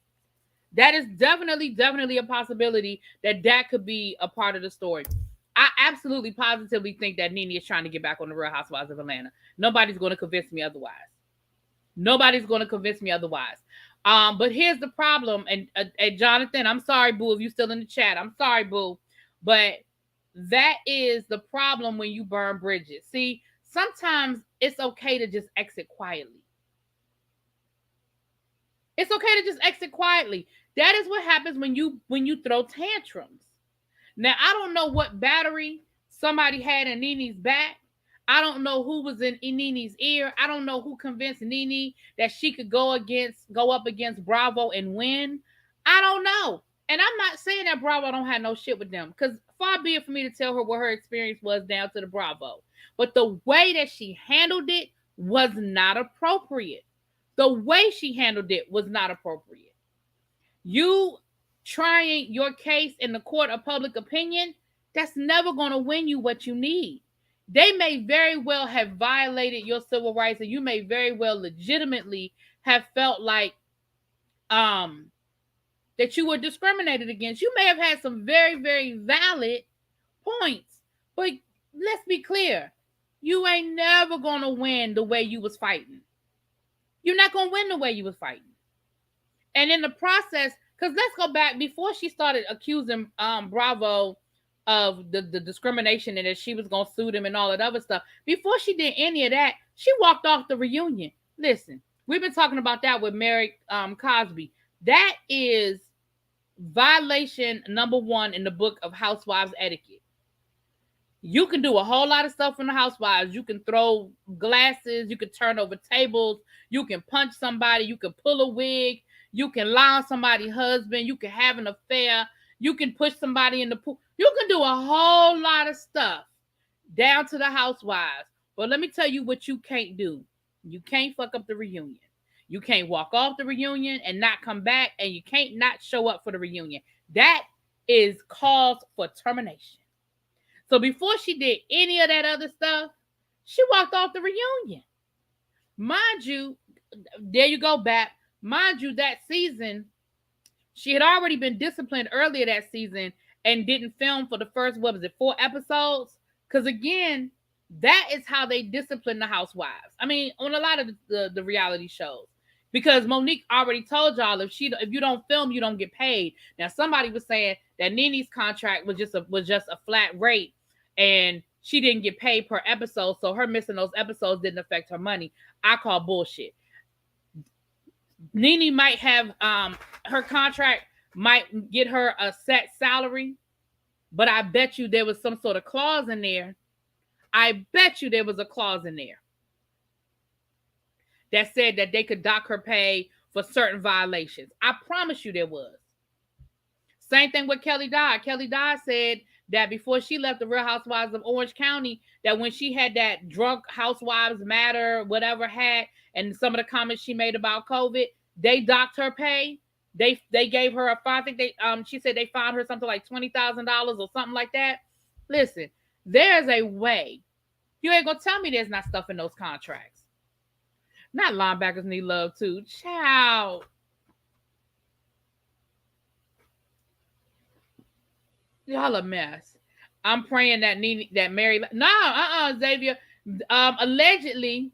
That is definitely a possibility that could be a part of the story. I absolutely positively think that NeNe is trying to get back on the Real Housewives of Atlanta. Nobody's going to convince me otherwise. But here's the problem, and Jonathan, I'm sorry, boo, if you still in the chat. I'm sorry, boo, but that is the problem when you burn bridges. See, sometimes it's okay to just exit quietly. It's okay to just exit quietly. That is what happens when you throw tantrums. Now, I don't know what battery somebody had in NeNe's back. I don't know who was in NeNe's ear. I don't know who convinced NeNe that she could go up against Bravo and win. I don't know. And I'm not saying that Bravo don't have no shit with them, because far be it for me to tell her what her experience was down to the Bravo. But the way that she handled it was not appropriate. The way she handled it was not appropriate. You trying your case in the court of public opinion, that's never going to win you what you need. They may very well have violated your civil rights, and you may very well legitimately have felt like that you were discriminated against. You may have had some very, very valid points, but let's be clear. You ain't never going to win the way you was fighting. You're not going to win the way you was fighting. And in the process, because let's go back, before she started accusing Bravo of the discrimination and that she was going to sue them and all that other stuff, before she did any of that, she walked off the reunion. Listen, we've been talking about that with Mary Cosby. That is violation number 1 in the book of Housewives etiquette. You can do a whole lot of stuff in the Housewives. You can throw glasses. You can turn over tables. You can punch somebody. You can pull a wig. You can lie on somebody's husband. You can have an affair. You can push somebody in the pool. You can do a whole lot of stuff down to the Housewives. But let me tell you what you can't do. You can't fuck up the reunion. You can't walk off the reunion and not come back, and you can't not show up for the reunion. That is cause for termination. So before she did any of that other stuff, she walked off the reunion. Mind you, there you go, Bap. Mind you, that season, she had already been disciplined earlier that season and didn't film for the first, 4 episodes? Because again, that is how they discipline the Housewives. I mean, on a lot of the reality shows. Because Monique already told y'all, if you don't film, you don't get paid. Now, somebody was saying that NeNe's contract was just a flat rate, and she didn't get paid per episode, so her missing those episodes didn't affect her money. I call bullshit. NeNe might have her contract might get her a set salary, but I bet you there was some sort of clause in there. I bet you there was a clause in there that said that they could dock her pay for certain violations. I promise you there was. Same thing with Kelly Dodd. Kelly Dodd said that before she left the Real Housewives of Orange County, that when she had that drunk Housewives Matter, whatever hat, and some of the comments she made about COVID, they docked her pay. They gave her a fine. I think she said they fined her something like $20,000 or something like that. Listen, there's a way. You ain't gonna tell me there's not stuff in those contracts. Not linebackers need love too. Child. Y'all a mess. I'm praying that Mary. No, Xavier. Allegedly,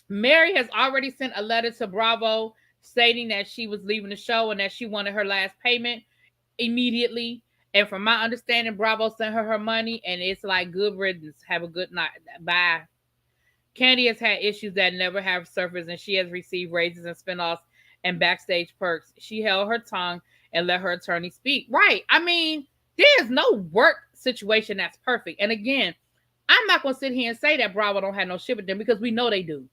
Mary has already sent a letter to Bravo stating that she was leaving the show and that she wanted her last payment immediately. And from my understanding, Bravo sent her money, and it's like, good riddance. Have a good night. Bye. Candy has had issues that never have surfaced, and she has received raises and spinoffs and backstage perks. She held her tongue and let her attorney speak. Right. I mean, there's no work situation that's perfect. And again, I'm not going to sit here and say that Bravo don't have no shit with them, because we know they do.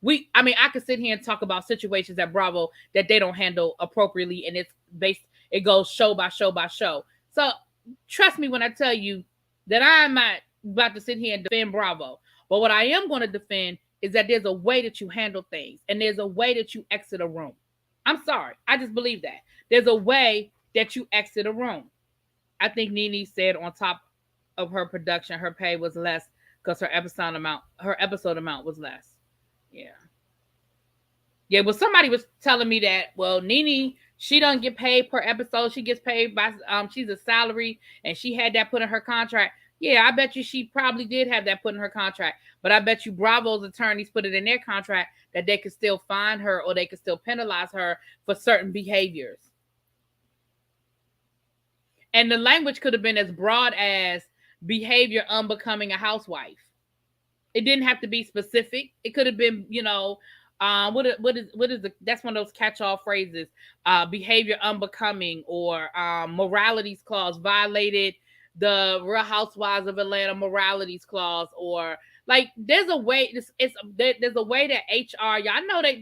I could sit here and talk about situations at Bravo that they don't handle appropriately, and it goes show by show by show. So trust me when I tell you that I'm not about to sit here and defend Bravo. But what I am going to defend is that there's a way that you handle things, and there's a way that you exit a room. I'm sorry. I just believe that. There's a way that you exit a room. I think NeNe said on top of her production, her pay was less because her episode amount was less. Yeah. Yeah, well, somebody was telling me that, well, NeNe, she doesn't get paid per episode. She gets paid by, she's a salary, and she had that put in her contract. Yeah, I bet you she probably did have that put in her contract. But I bet you Bravo's attorneys put it in their contract that they could still fine her, or they could still penalize her for certain behaviors. And the language could have been as broad as behavior unbecoming a housewife. It didn't have to be specific. It could have been, that's one of those catch-all phrases, behavior unbecoming, or moralities clause violated the Real Housewives of Atlanta moralities clause, or like there's a way. There's a way that HR. Y'all know that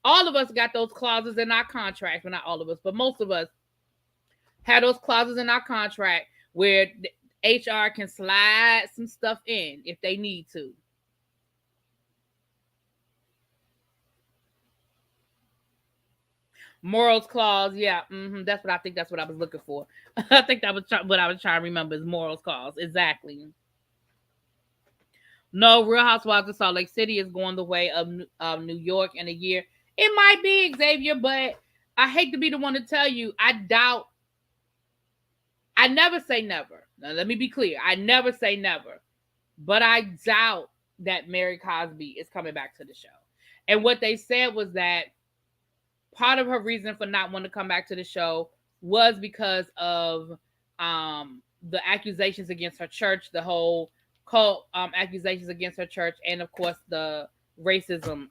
all of us got those clauses in our contract. Well, not all of us, but most of us have those clauses in our contract where HR can slide some stuff in if they need to. Morals clause, yeah, that's what I think. That's what I was looking for. I think that was what I was trying to remember is morals clause. Exactly. No, Real Housewives of Salt Lake City is going the way of New York in a year. It might be, Xavier, but I hate to be the one to tell you. I doubt. I never say never. Now, let me be clear. I never say never, but I doubt that Mary Cosby is coming back to the show. And what they said was that part of her reason for not wanting to come back to the show was because of the accusations against her church, the whole cult accusations against her church, and of course the racism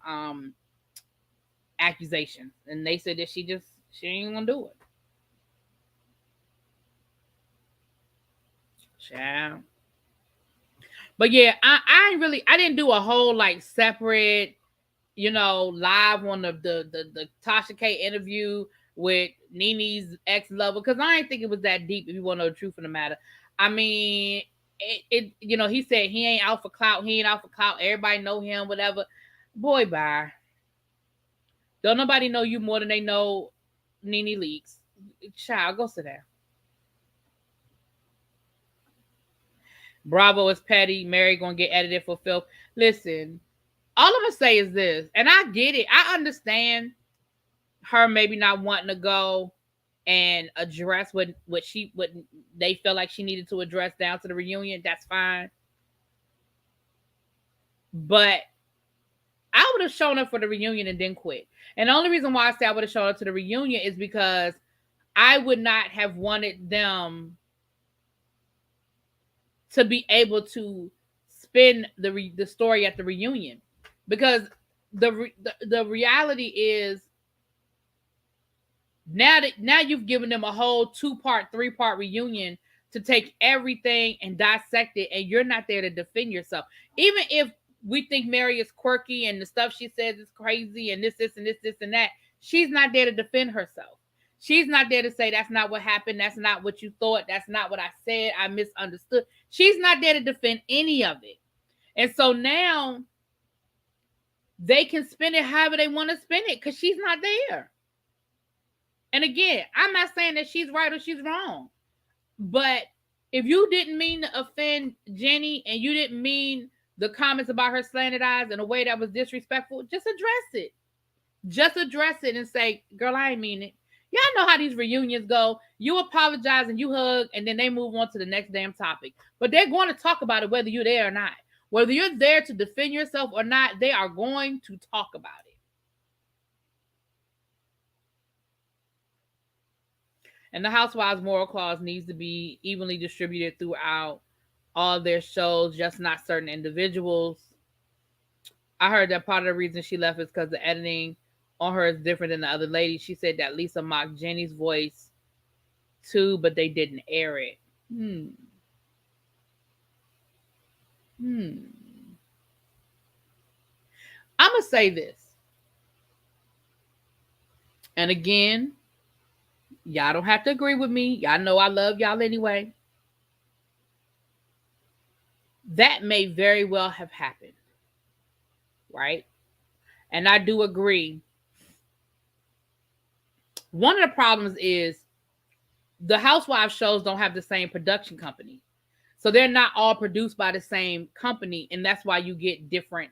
accusations. And they said that she ain't gonna do it. Child. But yeah, I didn't do a whole like separate, live on the Tasha K interview with NeNe's ex-lover, because I didn't think it was that deep, if you want to know the truth of the matter. I mean, he said he ain't out for clout. He ain't out for clout. Everybody know him, whatever. Boy, bye. Don't nobody know you more than they know NeNe Leakes. Child, go sit down. Bravo is petty. Mary gonna get edited for filth. Listen, all I'm gonna say is this, and I get it. I understand her maybe not wanting to go and address what they felt like she needed to address down to the reunion. That's fine. But I would have shown up for the reunion and then quit. And the only reason why I say I would have shown up to the reunion is because I would not have wanted them to be able to spin the story at the reunion, because the reality is now you've given them a whole 2-part, 3-part reunion to take everything and dissect it, and you're not there to defend yourself. Even if we think Mary is quirky and the stuff she says is crazy and this and this and that, she's not there to defend herself. She's not there to say that's not what happened. That's not what you thought. That's not what I said. I misunderstood. She's not there to defend any of it. And so now they can spin it however they want to spin it because she's not there. And again, I'm not saying that she's right or she's wrong. But if you didn't mean to offend Jenny and you didn't mean the comments about her slanted eyes in a way that was disrespectful, just address it. Just address it and say, girl, I ain't mean it. Y'all know how these reunions go. You apologize and you hug, and then they move on to the next damn topic. But they're going to talk about it whether you're there or not. Whether you're there to defend yourself or not, they are going to talk about it. And the Housewives moral clause needs to be evenly distributed throughout all their shows, just not certain individuals. I heard that part of the reason she left is because the editing on her is different than the other lady. She said that Lisa mocked Jenny's voice too, but they didn't air it. Hmm. I'm going to say this. And again, y'all don't have to agree with me. Y'all know I love y'all anyway. That may very well have happened. Right? And I do agree. One of the problems is the Housewives shows don't have the same production company. So they're not all produced by the same company, and that's why you get different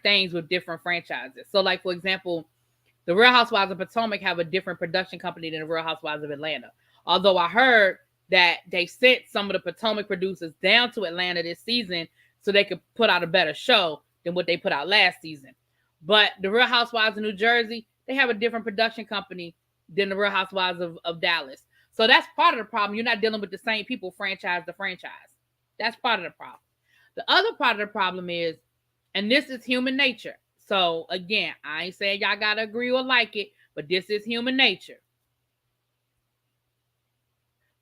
things with different franchises. So like for example, the Real Housewives of Potomac have a different production company than the Real Housewives of Atlanta. Although I heard that they sent some of the Potomac producers down to Atlanta this season so they could put out a better show than what they put out last season. But the Real Housewives of New Jersey, they have a different production company than the Real Housewives of Dallas. So that's part of the problem. You're not dealing with the same people franchise to franchise. That's part of the problem. The other part of the problem is, and this is human nature. So again, I ain't saying y'all gotta agree or like it, but this is human nature.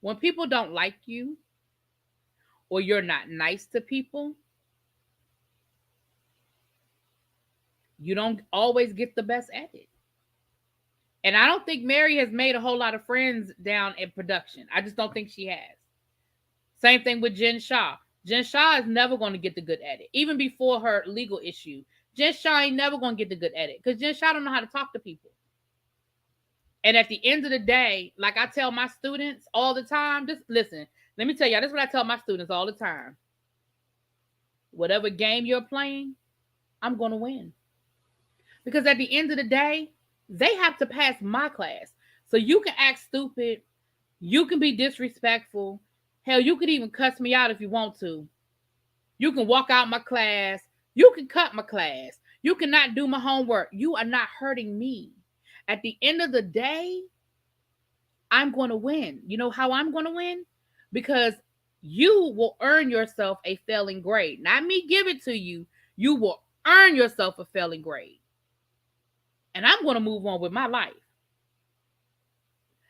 When people don't like you or you're not nice to people, you don't always get the best at it. And I don't think Mary has made a whole lot of friends down in production. I just don't think she has. Same thing with Jen Shah. Jen Shah is never going to get the good at it. Even before her legal issue, Jen Shah ain't never going to get the good at it because Jen Shah don't know how to talk to people. And at the end of the day, like I tell my students all the time, just listen, let me tell y'all, this is what I tell my students all the time. Whatever game you're playing, I'm going to win. Because at the end of the day, they have to pass my class. So you can act stupid. You can be disrespectful. Hell, you could even cuss me out if you want to. You can walk out my class. You can cut my class. You cannot do my homework. You are not hurting me. At the end of the day, I'm going to win. You know how I'm going to win? Because you will earn yourself a failing grade. Not me give it to you. You will earn yourself a failing grade. And I'm going to move on with my life.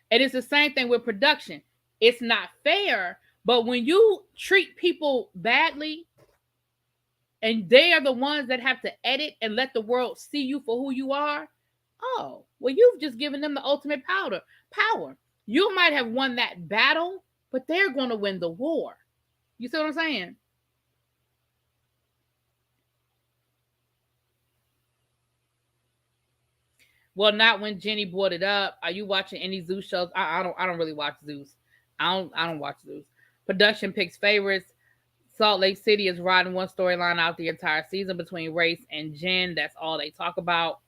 And it's the same thing with production. It's not fair, but when you treat people badly and they are the ones that have to edit and let the world see you for who you are, oh, well, you've just given them the ultimate power. You might have won that battle, but they're going to win the war. You see what I'm saying? Well, not when Jenny brought it up. Are you watching any Zeus shows? I don't really watch Zeus. I don't watch Zeus. Production picks favorites. Salt Lake City is riding one storyline out the entire season between Race and Jen. That's all they talk about.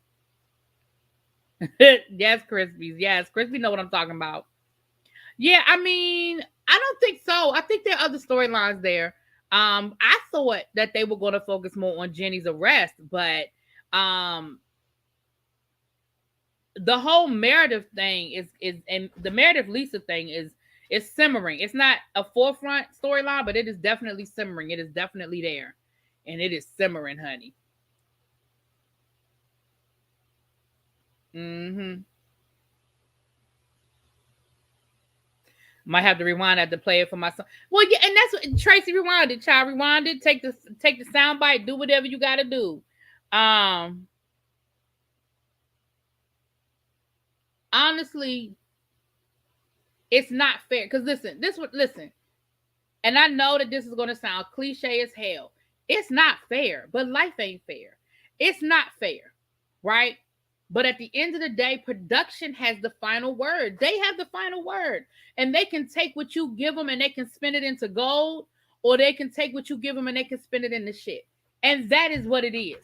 Yes, Crispies. Yes, Crispy know what I'm talking about. Yeah, I mean, I don't think so. I think there are other storylines there. I thought that they were going to focus more on Jenny's arrest, but the whole Meredith thing is and the Meredith Lisa thing is simmering. It's not a forefront storyline, but it is definitely simmering. It is definitely there, and it is simmering, honey. Mm-hmm. Might have to rewind. I have to play it for my son. Well, yeah, and that's what Tracy rewinded. Child rewinded. Take the sound bite. Do whatever you got to do. Honestly, it's not fair. Because listen. And I know that this is going to sound cliche as hell. It's not fair, but life ain't fair. It's not fair, right? But at the end of the day, production has the final word. They have the final word. And they can take what you give them and they can spin it into gold, or they can take what you give them and they can spin it into shit. And that is what it is.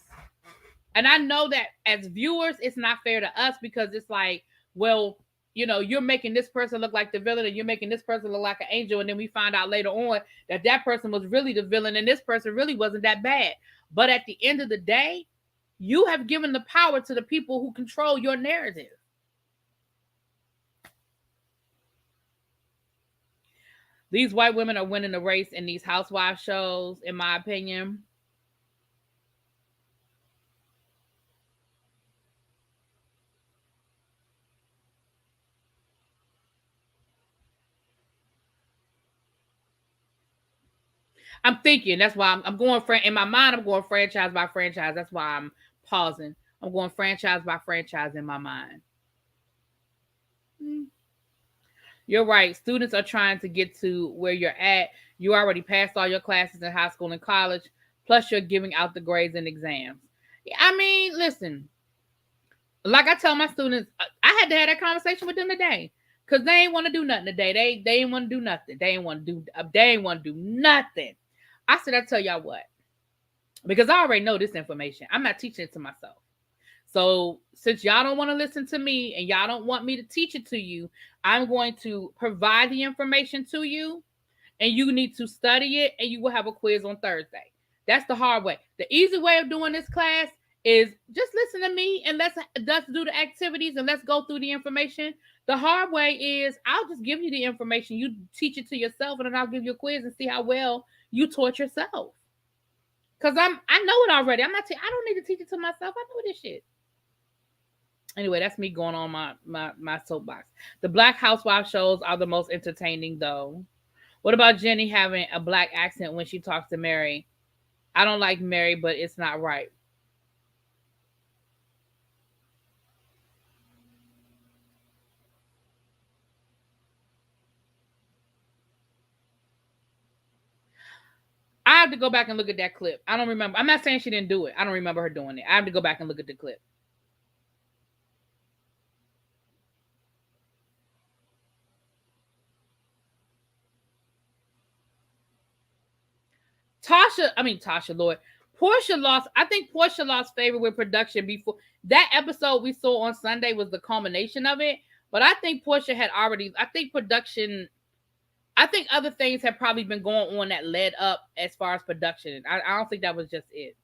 And I know that as viewers, it's not fair to us because it's like, well, you know, you're making this person look like the villain and you're making this person look like an angel. And then we find out later on that that person was really the villain and this person really wasn't that bad. But at the end of the day, you have given the power to the people who control your narrative. These white women are winning the race in these housewife shows, in my opinion. I'm thinking that's why I'm going in my mind. I'm going franchise by franchise. That's why I'm pausing. I'm going franchise by franchise in my mind. You're right. Students are trying to get to where you're at. You already passed all your classes in high school and college, plus you're giving out the grades and exams. I mean, listen, like I tell my students, I had to have that conversation with them today because they ain't want to do nothing today. They ain't want to do nothing. They ain't want to do. They ain't want to do nothing. I said, I tell y'all what, because I already know this information. I'm not teaching it to myself. So since y'all don't want to listen to me and y'all don't want me to teach it to you, I'm going to provide the information to you, and you need to study it, and you will have a quiz on Thursday. That's the hard way. The easy way of doing this class is just listen to me and let's do the activities and let's go through the information. The hard way is I'll just give you the information. You teach it to yourself, and then I'll give you a quiz and see how well you taught yourself. Cause I know it already. I don't need to teach it to myself. I know this shit. Anyway, that's me going on my soapbox. The Black Housewife shows are the most entertaining, though. What about Jenny having a black accent when she talks to Mary? I don't like Mary, but it's not right. I have to go back and look at that clip. I don't remember. I'm not saying she didn't do it. I don't remember her doing it. I have to go back and look at the clip. Tasha, Lord. Portia lost. I think Portia lost favor with production before that episode we saw on Sunday was the culmination of it. But I think Portia had already. I think production. I think other things have probably been going on that led up as far as production. I don't think that was just it.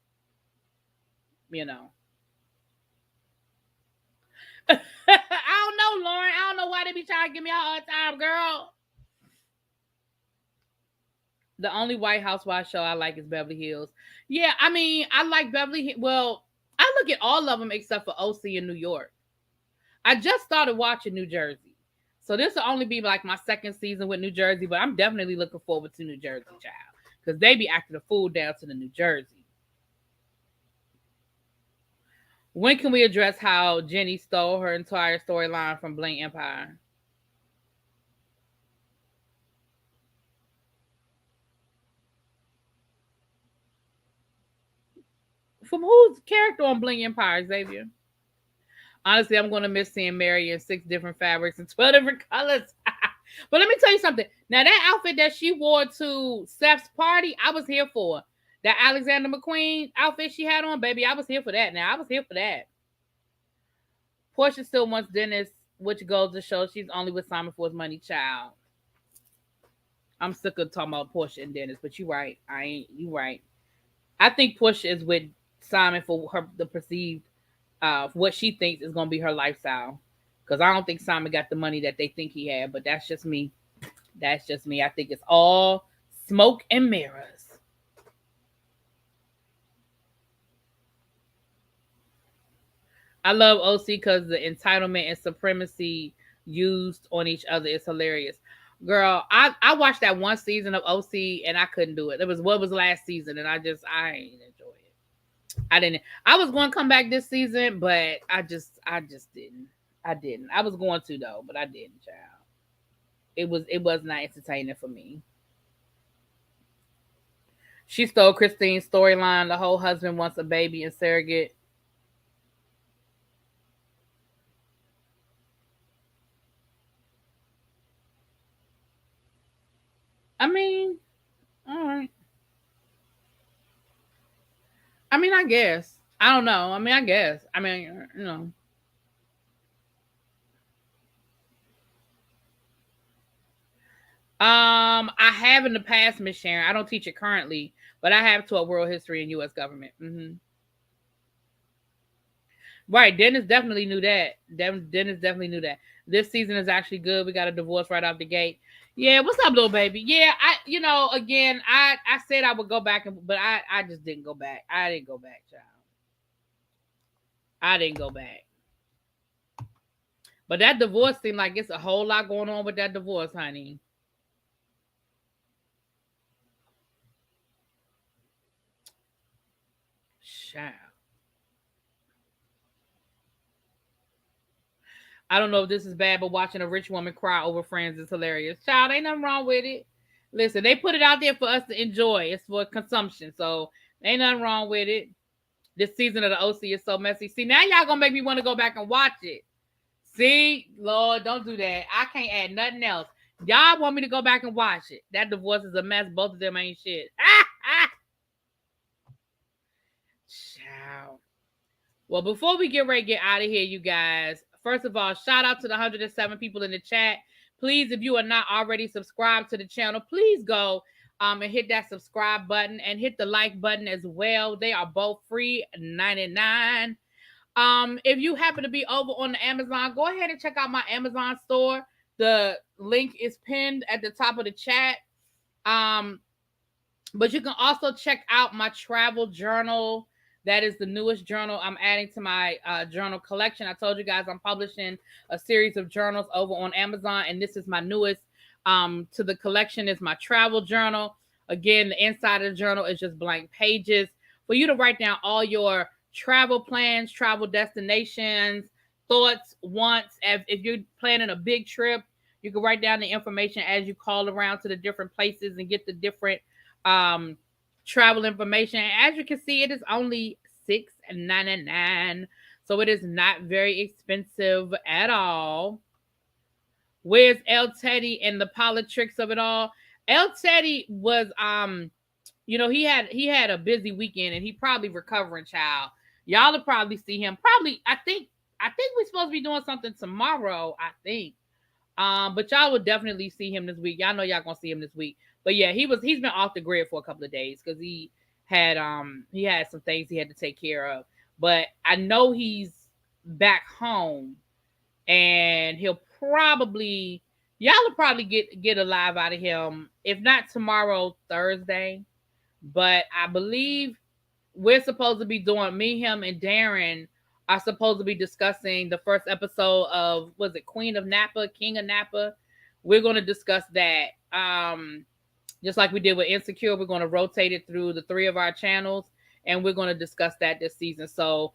You know. I don't know, Lauren. I don't know why they be trying to give me a hard time, girl. The only White Housewife show I like is Beverly Hills. Yeah, I mean, I like Beverly Hills. Well, I look at all of them except for OC in New York. I just started watching New Jersey. So this will only be like my second season with New Jersey, but I'm definitely looking forward to New Jersey, child. Because they be acting a fool down to the New Jersey. When can we address how Jenny stole her entire storyline from Bling Empire? From whose character on Bling Empire, Xavier? Honestly, I'm going to miss seeing Mary in 6 different fabrics and 12 different colors. But let me tell you something. Now, that outfit that she wore to Seth's party, I was here for. That Alexander McQueen outfit she had on, baby, I was here for that. Now, I was here for that. Portia still wants Dennis, which goes to show she's only with Simon for his money, child. I'm sick of talking about Portia and Dennis, but you right. You right. I think Portia is with Simon for the perceived what she thinks is going to be her lifestyle. Because I don't think Simon got the money that they think he had, but that's just me. That's just me. I think it's all smoke and mirrors. I love OC because the entitlement and supremacy used on each other is hilarious. Girl, I watched that one season of OC and I couldn't do it. It was what was last season, and I ain't enjoy it. I didn't. I was going to come back this season, but I just didn't. I didn't. I was going to though, but I didn't, child. It was not entertaining for me. She stole Christine's storyline. The whole husband wants a baby and surrogate. I mean, all right. I mean, I guess. I don't know. I mean, I guess. I mean, you know. I have in the past, Miss Sharon. I don't teach it currently, but I have taught world history and U.S. government. Right, Dennis definitely knew that. Dennis definitely knew that. This season is actually good. We got a divorce right off the gate. Yeah, what's up, little baby? Yeah, again, I said I would go back, but I just didn't go back. I didn't go back, child. I didn't go back. But that divorce seemed like it's a whole lot going on with that divorce, honey. Child. I don't know if this is bad, but watching a rich woman cry over friends is hilarious. Child, ain't nothing wrong with it. Listen, they put it out there for us to enjoy. It's for consumption, so ain't nothing wrong with it. This season of the OC is so messy. See, now y'all gonna make me want to go back and watch it. See, Lord, don't do that. I can't add nothing else. Y'all want me to go back and watch it. That divorce is a mess. Both of them ain't shit. Child. Well, before we get ready to get out of here, you guys, first of all, shout out to the 107 people in the chat. Please, if you are not already subscribed to the channel, please go and hit that subscribe button and hit the like button as well. They are both free, 99. If you happen to be over on the Amazon, go ahead and check out my Amazon store. The link is pinned at the top of the chat. But you can also check out my travel journal. That is the newest journal I'm adding to my journal collection. I told you guys I'm publishing a series of journals over on Amazon, and this is my newest to the collection is my travel journal. Again, the inside of the journal is just blank pages for you to write down all your travel plans, travel destinations, thoughts, wants. If you're planning a big trip, you can write down the information as you call around to the different places and get the different travel information. As you can see, it is only $6.99, so it is not very expensive at all. Where's El Teddy and the politics of it all? El Teddy was he had a busy weekend and he probably recovering, child. Y'all will probably see him. Probably, I think we're supposed to be doing something tomorrow, I think. But y'all will definitely see him this week. Y'all know y'all gonna see him this week. But yeah, he's been off the grid for a couple of days because he had some things he had to take care of. But I know he's back home, and y'all will probably get a live out of him, if not tomorrow, Thursday. But I believe we're supposed to be doing, me, him, and Darren are supposed to be discussing the first episode of, was it Queen of Napa, King of Napa? We're going to discuss that. Just like we did with Insecure, we're going to rotate it through the 3 of our channels, and we're going to discuss that this season. So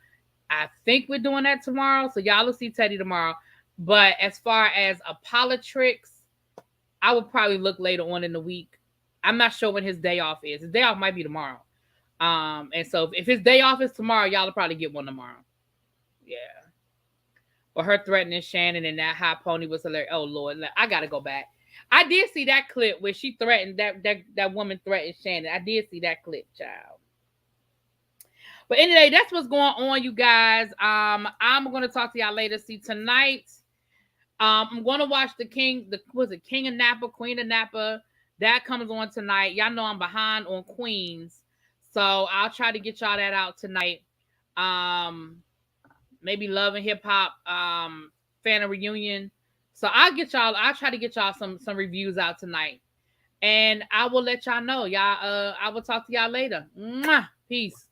I think we're doing that tomorrow. So y'all will see Teddy tomorrow. But as far as a politics, I would probably look later on in the week. I'm not sure when his day off is. His day off might be tomorrow. And so if his day off is tomorrow, y'all will probably get one tomorrow. Yeah. But her threatening Shannon and that high pony was hilarious. Oh Lord, I gotta go back. I did see that clip where she threatened that woman threatened Shannon. I did see that clip, child. But anyway, that's what's going on, you guys. I'm gonna talk to y'all later. See, tonight, I'm gonna watch King of Napa, Queen of Napa. That comes on tonight. Y'all know I'm behind on Queens, so I'll try to get y'all that out tonight. Maybe Love and Hip Hop fan reunion. So I'll try to get y'all some reviews out tonight. And I will let y'all know. Y'all I will talk to y'all later. Mwah! Peace.